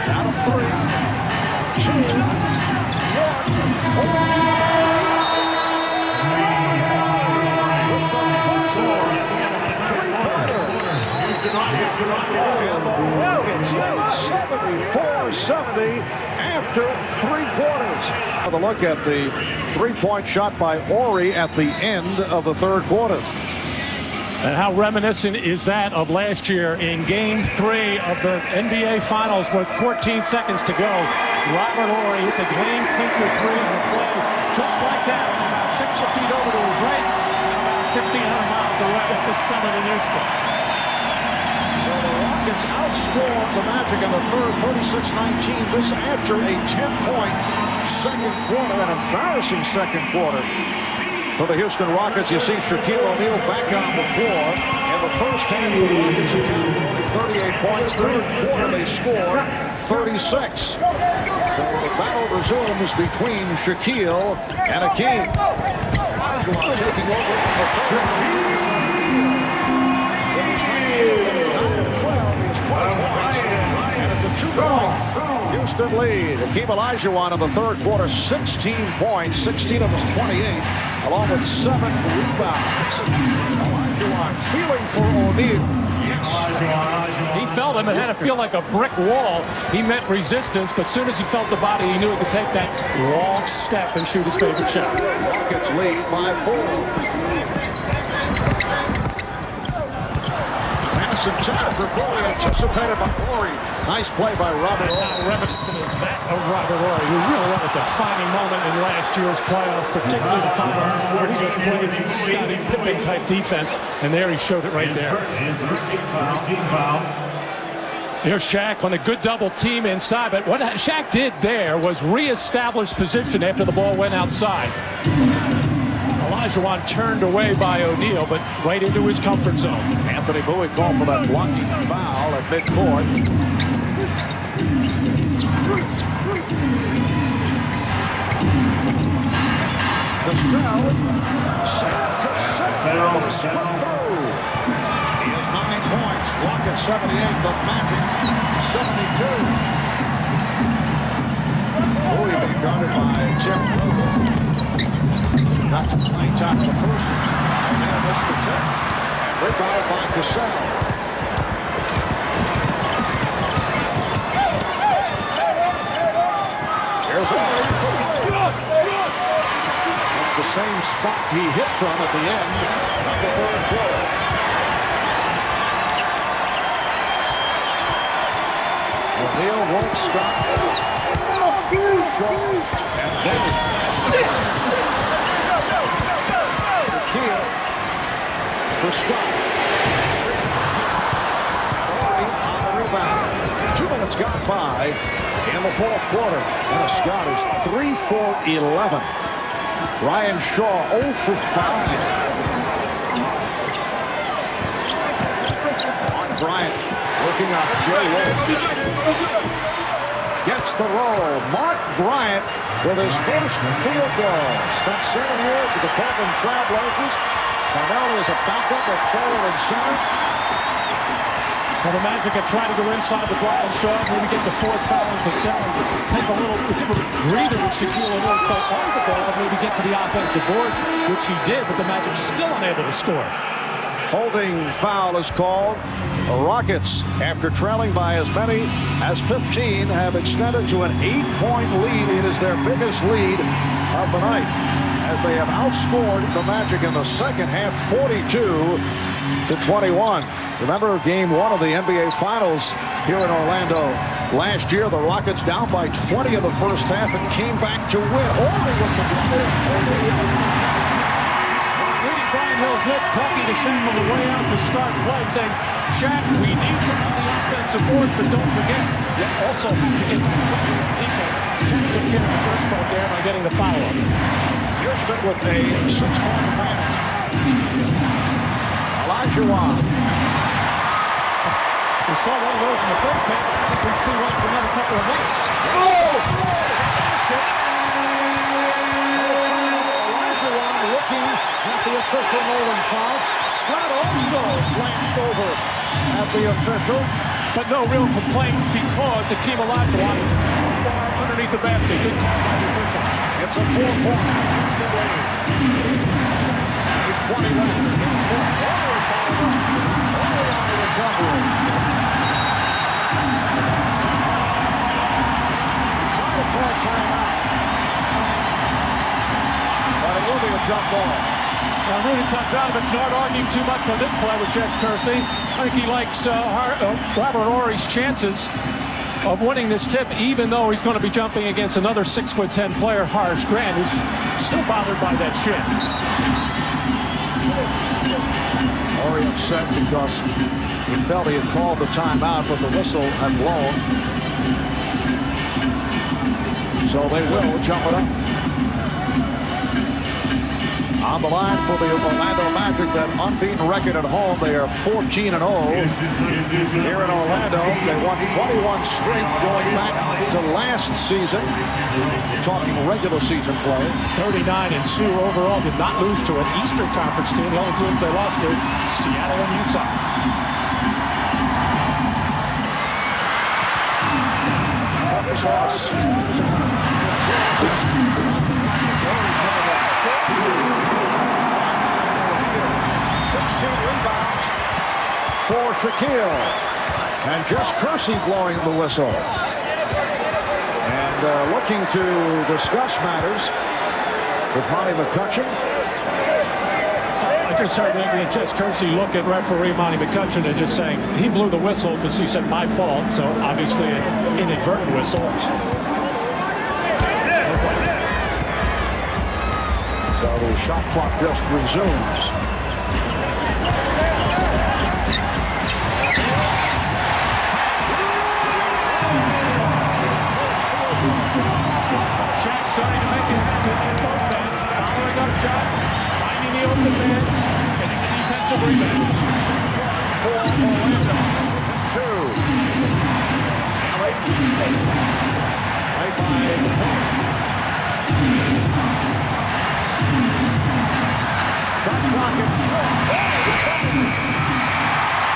[SPEAKER 1] Down to 3, 74-70 after 3 quarters. Have a look at the 3-point shot by Horry at the end of the third quarter.
[SPEAKER 2] And how reminiscent is that of last year in Game 3 of the NBA Finals with 14 seconds to go. Robert Horry hit the game clincher 3 on the play just like that, about 6 feet over to his right, about 1,500 miles away at the summit in Houston.
[SPEAKER 1] The Rockets outscored the Magic in the third 36-19. This after a 10-point second quarter, an embarrassing second quarter. For the Houston Rockets, you see Shaquille O'Neal back on the floor. In the first half, the Rockets accounted for only 38 points. Third quarter, they scored 36. So the battle resumes between Shaquille and Hakeem. Olajuwon taking over from the third. And it's a 2-point Houston lead. Hakeem Olajuwon in the third quarter, 16 points, 16 of his 28, along with 7 rebounds. Olajuwon feeling for O'Neal. Yes.
[SPEAKER 2] He felt him and had to feel like a brick wall. He met resistance, but as soon as he felt the body, he knew he could take that long step and shoot his favorite shot.
[SPEAKER 1] Rockets lead by 4. Pass Jackson after Bowie anticipated by Rory. Nice play by Robert Ory.
[SPEAKER 2] Reminiscent is that of Robert Ory, who really had a defining moment in last year's playoffs, particularly the final where he just played Scottie Pippen type defense, and there he showed it right there.
[SPEAKER 3] His first team foul.
[SPEAKER 2] Here's Shaq on a good double team inside, but what Shaq did there was reestablish position after the ball went outside. Olajuwon turned away by O'Neal, but right into his comfort zone.
[SPEAKER 1] Anthony Bowie called for that blocking foul at midcourt. Cassell. He has 9 points. Rockets 78, the Magic 72. Bowie being guarded by Tim. Got some playing time in the first round. And then missed the tip. And rebounded by Cassell. Here's Ory for three. That's the same spot he hit from at the end of the third quarter. O'Neal, Wolf, Scott, Shaw, and Davis. Keel for Scott. Ory on the rebound. 2 minutes gone by in the fourth quarter. And Scott is 3 for 11. Ryan Shaw 0 for 5. Mark Bryant working off Jay Wolf. Gets the roll. Mark Bryant with his first field goal. Spent 7 years with the Portland Trailblazers. Primarily as a backup at forward and center.
[SPEAKER 2] Well, the Magic have tried to go inside with Brian Shaw, maybe get the fourth foul and Cassell, take a little breather with Shaquille O'Neal, play off the ball, and maybe get to the offensive boards, which he did, but the Magic still unable to score.
[SPEAKER 1] Holding foul is called. The Rockets, after trailing by as many as 15, have extended to an 8-point lead. It is their biggest lead of the night, as they have outscored the Magic in the second half 42-21. Remember Game 1 of the NBA Finals here in Orlando last year. The Rockets down by 20 in the first half and came back to win. Ory with the
[SPEAKER 2] Reading Brian Hill's lips, talking to Shaq on the way out to start play, saying, Shaq, we need you on the offensive board, but don't forget, you also have to get back to defense. Shaq took care of the first part there by getting the follow-up.
[SPEAKER 1] Houston with a 6-point advantage. Olajuwon.
[SPEAKER 2] We saw one of those in the first half. I think we'll see one for another couple of minutes.
[SPEAKER 1] Olajuwon looking at the official holding foul. Scott also glanced over at the official.
[SPEAKER 2] But no real complaint because Hakeem Olajuwon is too far underneath the basket. Good call by the official.
[SPEAKER 1] It's a 4-point Houston lead. 20 left. But it will be a jump ball.
[SPEAKER 2] Now, Rudy Tomjanovich not arguing too much on this play with Jess Kersey. I think he likes Robert Ory's chances of winning this tip, even though he's going to be jumping against another 6'10" player, Horace Grant, who's still bothered by that shin.
[SPEAKER 1] Ory upset because he felt he had called the timeout, but the whistle had blown. So they will jump it up. On the line for the Orlando Magic, that unbeaten record at home. They are 14-0 here in Orlando. They won 21 straight going back to last season. Talking regular season play.
[SPEAKER 2] 39-2 overall. Did not lose to an Eastern Conference team. The only teams they lost to, Seattle and Utah.
[SPEAKER 1] Toss. 16 rebounds for Shaquille. And Jess Kersey blowing the whistle. And looking to discuss matters with Monty McCutcheon.
[SPEAKER 2] just heard Jess Kersey look at referee Monty McCutcheon and just saying he blew the whistle because he said my fault. So obviously an inadvertent whistle.
[SPEAKER 1] So the shot clock just resumes.
[SPEAKER 2] Shaq starting to make it happen on both ends. Following up shot, finding the open man, getting the defensive rebound.
[SPEAKER 1] For Orlando. 2. Kelly. Right by Shot clock it.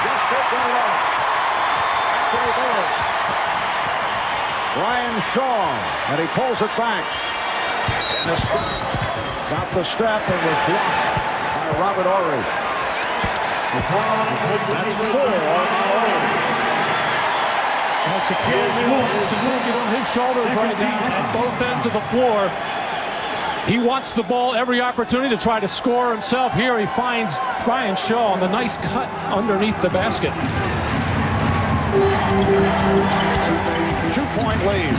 [SPEAKER 1] Just got it off. Anthony Davis. Ryan Shaw, and he pulls it back. And got the step and was blocked by Robert Ory. That's 4 on Ory.
[SPEAKER 2] Shaquille O'Neal is taking on his shoulders right now at both ends of the floor. He wants the ball every opportunity to try to score himself. Here he finds Ryan Shaw on the nice cut underneath the basket.
[SPEAKER 1] 2-point lead.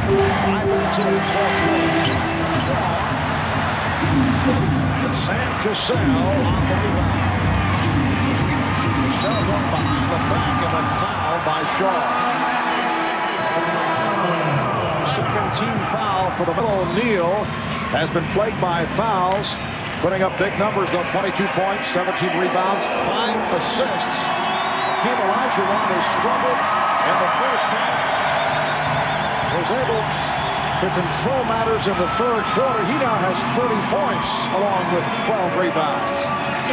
[SPEAKER 1] 5 minutes in the 12th quarter. Sam Cassell on the rebound. Cassell going behind the back and then fouled by Shaw. Second team foul for the middle. O'Neal has been plagued by fouls, putting up big numbers though. 22 points, 17 rebounds, 5 assists. Hakeem Olajuwon has struggled in the first half. Was able to control matters in the third quarter. He now has 30 points along with 12 rebounds.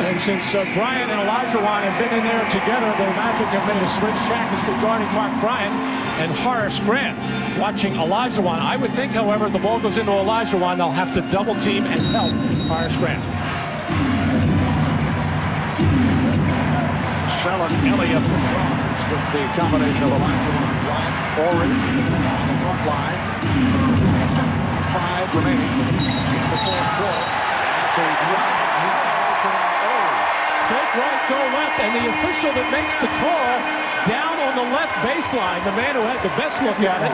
[SPEAKER 2] And since Bryant and Olajuwon have been in there together, the Magic have made a switch. Shaq has been guarding Mark Bryant and Horace Grant watching Olajuwon. I would think, however, the ball goes into Olajuwon, they'll have to double team and help Horace Grant.
[SPEAKER 1] Selling Elliott with the combination of Olajuwon, Bryant, Ory on the front line. 5 remaining in the fourth quarter. That's a
[SPEAKER 2] Fake right, go left, and the official that makes the call down on the left baseline, the man who had the best look at it.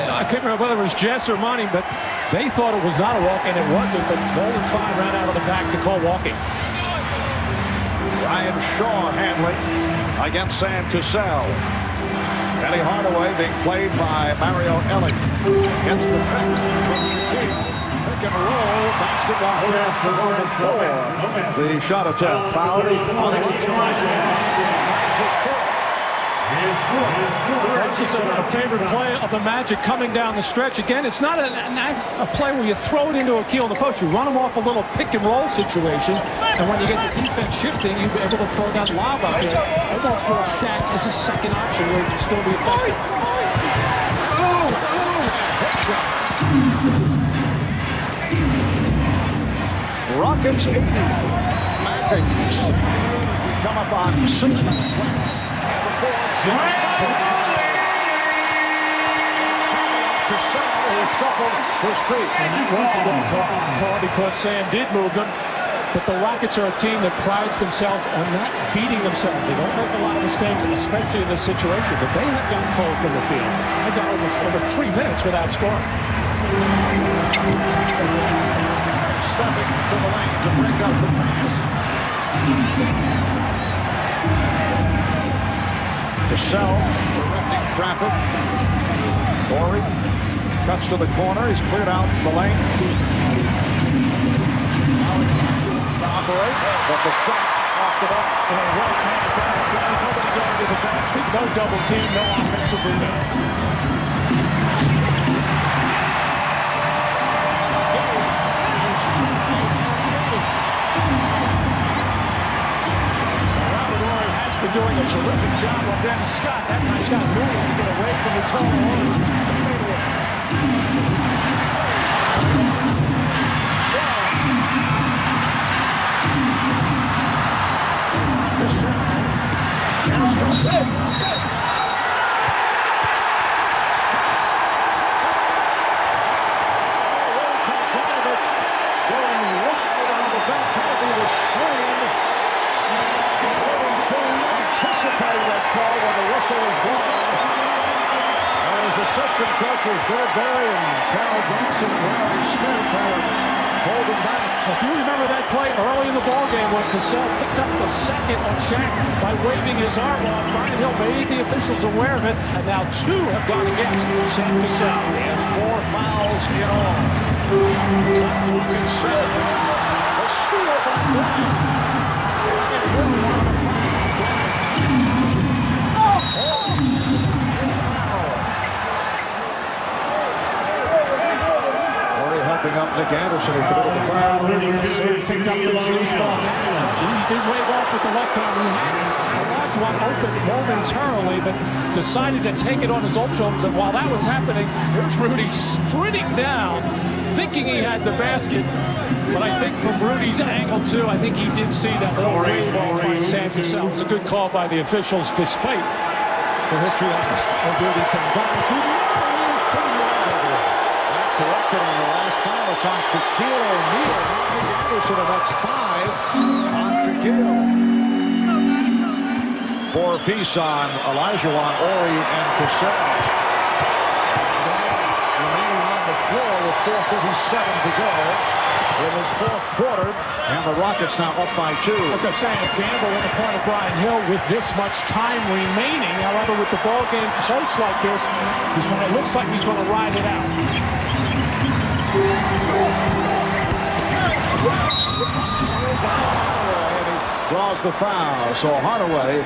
[SPEAKER 2] I can't remember whether it was Jess or Monty, but they thought it was not a walk, and it wasn't, but Golden 5 ran out of the back to call walking.
[SPEAKER 1] Ryan Shaw handling against Sam Cassell. Penny Hardaway being played by Mario Ellie against the back. Pick and roll, basketball. The shot attempt foul on the
[SPEAKER 2] This is a favorite play of the Magic coming down the stretch. Again, it's not a play where you throw it into a key on the post. You run them off a little pick and roll situation, and when you get the defense shifting, you'll be able to throw that lob up there. Almost more Shaq as a second option where he can still be effective.
[SPEAKER 1] Rockets 80. Magic come up on 6 minutes left. Shuffled his feet.
[SPEAKER 2] Because Sam did move them, but the Rockets are a team that prides themselves on not beating themselves. They don't make a lot of mistakes, especially in this situation, but they have gotten forward from the field. They've got almost over 3 minutes without scoring.
[SPEAKER 1] Stepping to the lane to break up the pass. Cassell directing traffic. Ory cuts to the corner. He's cleared out the lane. Operate, but the shot off the bar.
[SPEAKER 2] Nobody going to the basket. No double team, no offensive rebound. Been doing a terrific job on Dennis Scott. That time Scott moving to get away from the tall order.
[SPEAKER 1] Going right on the back, the assistant coaches Bill Berry and Carl Johnson and Larry Smith had hold him back.
[SPEAKER 2] If you remember that play early in the ballgame when Cassell picked up the second on Shaq by waving his arm off, Brian Hill made the officials aware of it, and now two have gone against Sam Cassell.
[SPEAKER 1] And 4 fouls in all. Clock is set. A steal by Bryant. Brian Hill on the helping up Nick Anderson, who committed the foul.
[SPEAKER 2] Picked up the loose ball. He did wave off with the left arm. Olajuwon opened momentarily, but decided to take it on his own shoulders. And while that was happening, here's Rudy sprinting down, thinking he had the basket. But I think from Rudy's angle, too, I think he did see that little wave off by Sam Cassell. It was a good call by the officials, despite the history of Rudy Town.
[SPEAKER 1] Corrected on the last foul. It's on Shaquille O'Neal. Nick Anderson, and that's 5 on Shaquille. 4 apiece on Olajuwon, Ori, and Cassell. Remaining on the floor with 4:57 to go in this fourth quarter, and the Rockets now up by 2.
[SPEAKER 2] As I'm saying, a gamble on the part of Brian Hill with this much time remaining. However, with the ball game close like this, it looks like he's going to ride it out.
[SPEAKER 1] Draws the foul, so Hardaway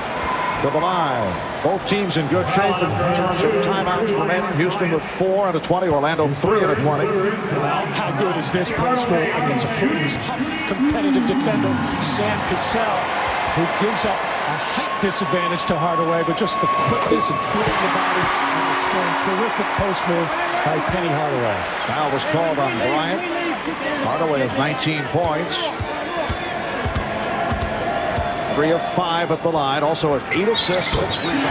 [SPEAKER 1] to the line. Both teams in good shape in terms of timeouts remaining. Houston with 4 and a 20, Orlando 3 and a 20.
[SPEAKER 2] Well, how good is this post move against a pretty tough competitive defender, Sam Cassell, who gives up a height disadvantage to Hardaway, but just the quickness and flipping the body and the scoring. Terrific post move by Penny Hardaway.
[SPEAKER 1] Foul was called on Bryant. Hardaway has 19 points. 3 of 5 at the line. Also has 8 assists, 6 rebounds.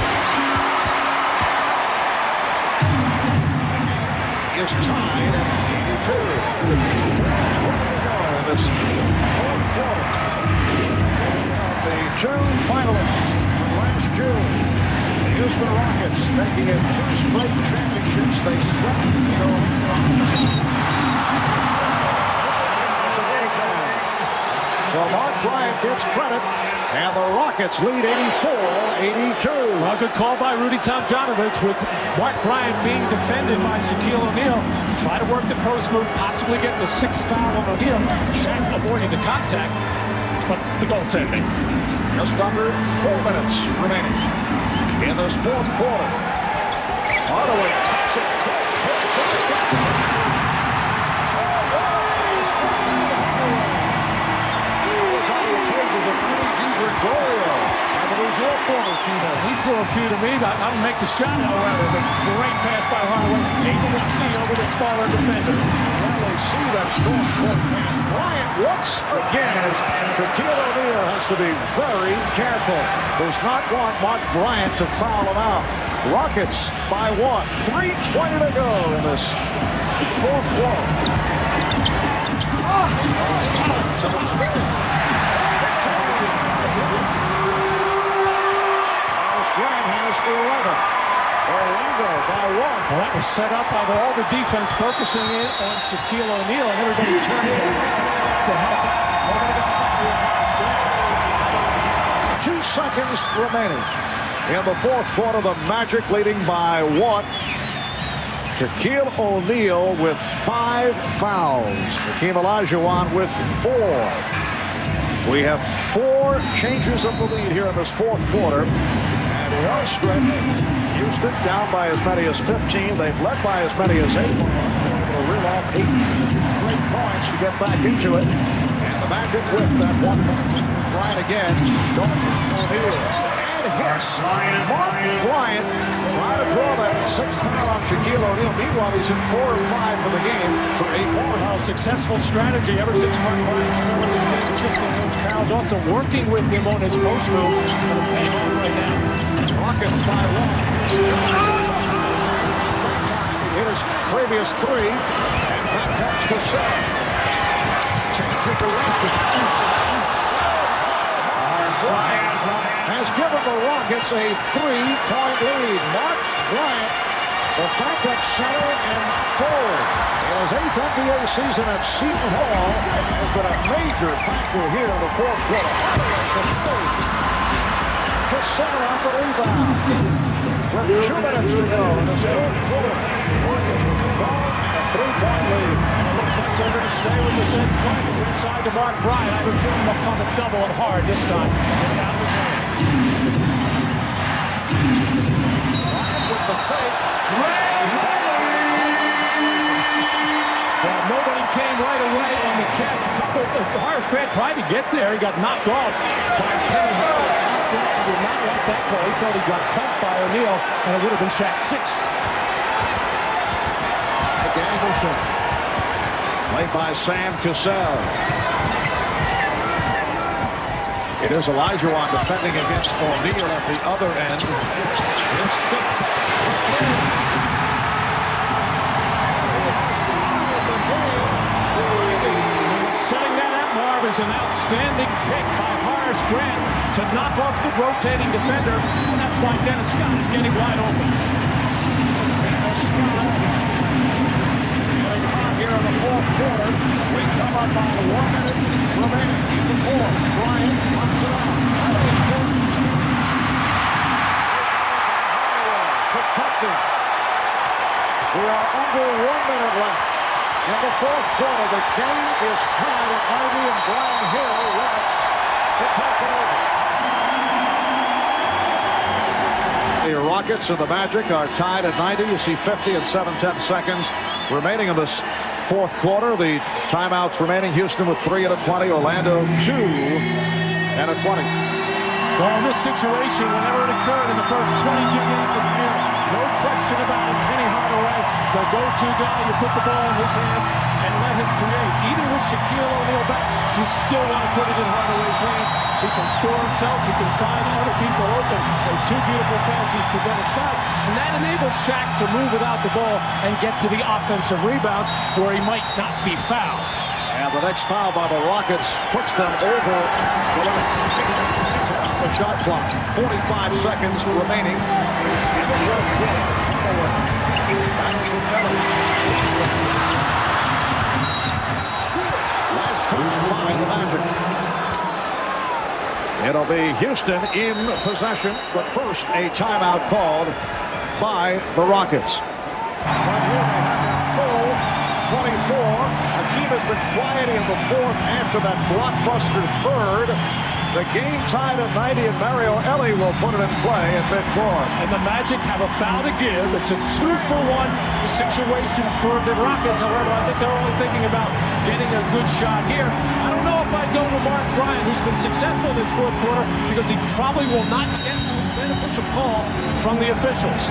[SPEAKER 1] He is tied at 82. 4:20 to go in this fourth quarter. The June finalists from last June, the Houston Rockets, making it 2 straight championships. They swept the Orlando. So Mark Bryant gets credit, and the Rockets lead 84-82.
[SPEAKER 2] Well, good call by Rudy Tomjanovich with Mark Bryant being defended by Shaquille O'Neal. Try to work the post move, possibly get the 6th foul on O'Neal. Shaq avoiding the contact, but the goaltending.
[SPEAKER 1] Just under 4 minutes remaining in this fourth quarter. Hardaway pops it close.
[SPEAKER 2] He threw a few to me. I don't make the shot, however, but great pass by Hardaway. Able to see over the smaller defender.
[SPEAKER 1] Well, they see that cross-court pass. Bryant once again, as Shaquille O'Neal has to be very careful. Does not want Mark Bryant to foul him out. Rockets by 1. 3:20 to go in this fourth quarter. Grant has the 11. Orlando by 1.
[SPEAKER 2] Well, that was set up by all the defense focusing in on Shaquille O'Neal, and everybody turning to help out.
[SPEAKER 1] 2 seconds remaining in the fourth quarter. The Magic leading by 1. Shaquille O'Neal with 5 fouls. Hakeem Olajuwon with 4. We have 4 changes of the lead here in this fourth quarter. One stretch, Houston down by as many as 15. They've led by as many as 8. They'll reel off 8 straight points to get back into it. And the Magic with that 1 point. Bryant again. O'Neal. And hits. Mark Bryant trying to draw that 6th foul on Shaquille O'Neal. Meanwhile, he's in 4 of 5 for the game for 8 points.
[SPEAKER 2] Well, successful strategy ever since Mark Bryant came over to state assistant coach Carl Johnson, working with him on his post moves. Going to pay off right now.
[SPEAKER 1] Rockets by 1. He hit his previous 3, and back comes Cassell. Bryant given the Rockets a 3-point lead. Mark Bryant, the fact that center and forward. In his 8th NBA season at Seton Hall, has been a major factor here in the fourth quarter. Cassell on the rebound. With 2 minutes to go in this fourth quarter. A 3-point lead.
[SPEAKER 2] And it looks like they're going to stay with the same point inside to Mark Bryant. I have a feeling they'll come and double it hard this time. Get it out of his hands.
[SPEAKER 1] Bryant with the fake.
[SPEAKER 2] Well, nobody came right away on the catch. Horace Grant tried to get there. He got knocked off by Penny. He did not like that call. He felt he got bumped by O'Neal, and it would have been Shaq's 6th.
[SPEAKER 1] Played by Sam Cassell. It is Olajuwon defending against O'Neal at the other end.
[SPEAKER 2] Setting that up, Marv, is an outstanding pick by Horace Grant to knock off the rotating defender, and that's why Dennis Scott is getting wide open.
[SPEAKER 1] Here in the fourth quarter, we come up on 1 minute remaining in the fourth. Bryant pops it out. Protected. We are under 1 minute left. In the fourth quarter, the game is tied at 90, and Brian Hill waits to take it over. The Rockets and the Magic are tied at 90. You see 50 and 7/10 seconds remaining in this fourth quarter. The timeouts remaining. Houston with 3 and a 20. Orlando 2 and a 20.
[SPEAKER 2] Well, in this situation, whenever it occurred in the first 22 games of the year, no question about it, Penny Hardaway, the go-to guy, you put the ball in his hands and let him create. Even with Shaquille O'Neal back, you still want to put it in Hardaway's hands. He can score himself. He can find other people open. And 2 beautiful passes to Dennis Scott. And that enables Shaq to move without the ball and get to the offensive rebounds where he might not be fouled.
[SPEAKER 1] And the next foul by the Rockets puts them over the limit. The shot clock. 45 seconds remaining in the fourth quarter. Last touch by the Magic. It'll be Houston in possession, but first a timeout called by the Rockets. But here they have their full 24. Hakeem has been quiet in the fourth after that blockbuster third. The game tied at 90, and Mario Elie will put it in play at midcourt.
[SPEAKER 2] And the Magic have a foul to give. It's a 2-for-1 situation for the Rockets. However, I think they're only thinking about getting a good shot here. I don't know if I'd go to Mark Bryant, who's been successful in this fourth quarter, because he probably will not get a beneficial call from the officials.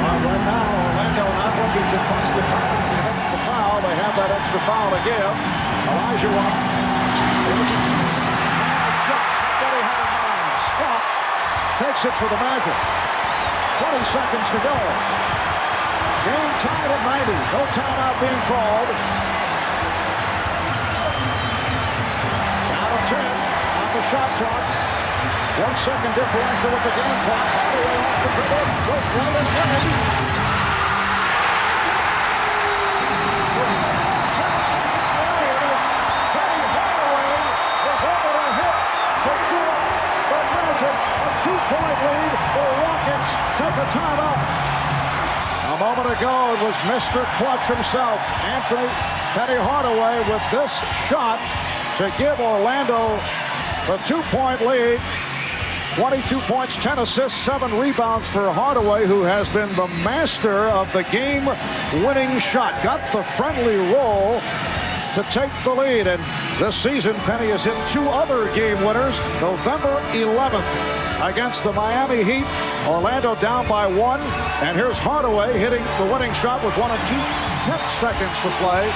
[SPEAKER 1] Right now, Orlando not looking to bust the time. The foul, they have that extra foul to give. Olajuwon. Scott takes it for the Magic. 20 seconds to go. Game tied at 90. No timeout being called. Down to 10 on the shot clock. 1 second differential with the game clock. Hardaway off the dribble. Goes right ahead. Lead, the Rockets take a timeout. A moment ago, it was Mr. Clutch himself, Penny Hardaway, with this shot to give Orlando the 2-point lead. 22 points, 10 assists, 7 rebounds for Hardaway, who has been the master of the game-winning shot. Got the friendly roll to take the lead, and this season Penny has hit 2 other game winners. November 11th against the Miami Heat. Orlando down by 1, and here's Hardaway hitting the winning shot with 1 2/10 seconds to play.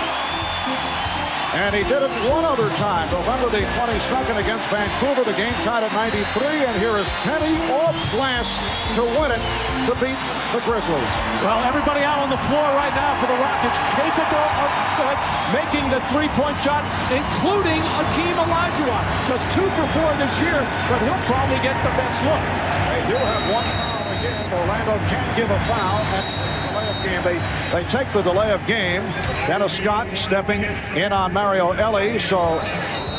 [SPEAKER 1] And he did it 1 other time, November the 22nd against Vancouver. The game tied at 93, and here is Penny off glass to win it, to beat the Grizzlies.
[SPEAKER 2] Well, everybody out on the floor right now for the Rockets capable of making the 3-point shot, including Hakeem Olajuwon. Just 2 for 4 this year, but he'll probably get the best look.
[SPEAKER 1] They do have 1 foul to give. Orlando Orlando can't give a foul. And delay of game. They take the delay of game. Dennis Scott stepping in on Mario Elie, so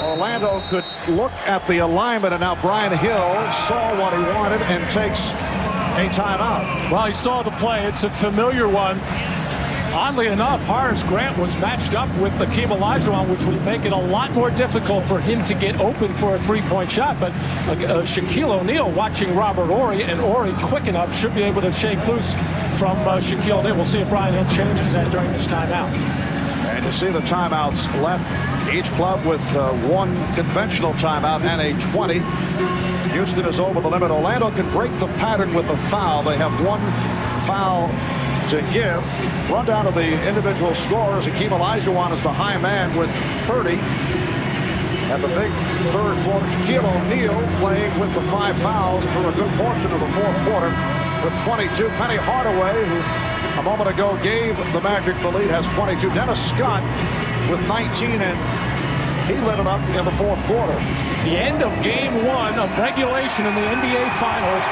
[SPEAKER 1] Orlando could look at the alignment, and now Brian Hill saw what he wanted and takes a timeout.
[SPEAKER 2] Well, he saw the play. It's a familiar one. Oddly enough, Horace Grant was matched up with Hakeem Olajuwon, which would make it a lot more difficult for him to get open for a three-point shot. But Shaquille O'Neal watching Robert Horry, and Horry quick enough should be able to shake loose from Shaquille O'Neal. We'll see if Brian Hill changes that during this timeout.
[SPEAKER 1] And you see the timeouts left. Each club with one conventional timeout and a 20. Houston is over the limit. Orlando can break the pattern with a foul. They have one foul to give. Run down to the individual scorers. Hakeem Olajuwon is the high man with 30. At the big third quarter, Shaquille O'Neal playing with the 5 fouls for a good portion of the fourth quarter with 22. Penny Hardaway, who a moment ago gave the Magic the lead, has 22. Dennis Scott with 19, and he lit it up in the fourth quarter.
[SPEAKER 2] The end of game 1 of regulation in the NBA Finals.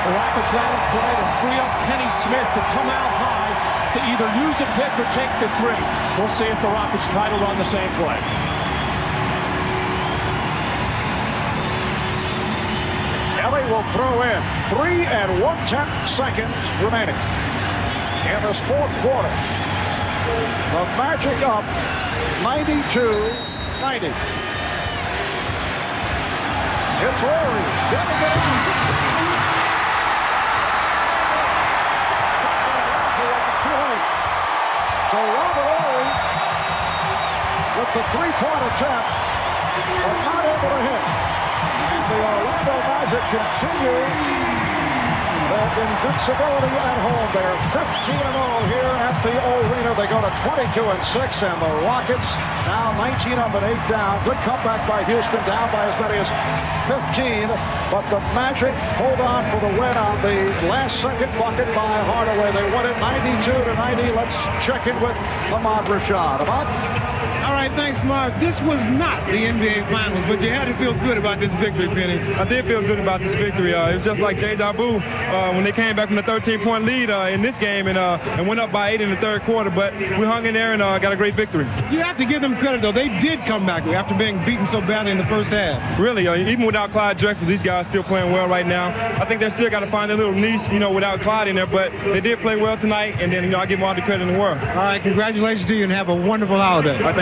[SPEAKER 2] The Rockets ran a play to free up Kenny Smith to come out high to either use a pick or take the 3. We'll see if the Rockets try to run the same play.
[SPEAKER 1] Elie will throw in 3 1/10 seconds remaining in this fourth quarter. The Magic up 92-90. It's Horry. So Robert Horry with the three-point attempt, but not able to hit. And the Orlando Magic continue their invincibility at home. They're 15-0 here at the arena. They go to 22-6, and the Rockets now 19 up and 8 down. Good comeback by Houston, down by as many as 15. But the Magic hold on for the win on the last-second bucket by Hardaway. They won it 92-90. Let's check in with Ahmad Rashad. Ahmad?
[SPEAKER 6] All right, thanks, Mark. This was not the NBA Finals, but you had to feel good about this victory, Penny.
[SPEAKER 7] I did feel good about this victory. It was just like Deja Vu when they came back from the 13-point lead in this game and went up by 8 in the third quarter. But we hung in there and got a great victory.
[SPEAKER 6] You have to give them credit, though. They did come back after being beaten so badly in the first half.
[SPEAKER 7] Really, even without Clyde Drexler, these guys still playing well right now. I think they still got to find their little niche, without Clyde in there. But they did play well tonight, and then, I give them all the credit in the world.
[SPEAKER 6] All right, congratulations to you, and have a wonderful holiday.
[SPEAKER 7] All right, thanks.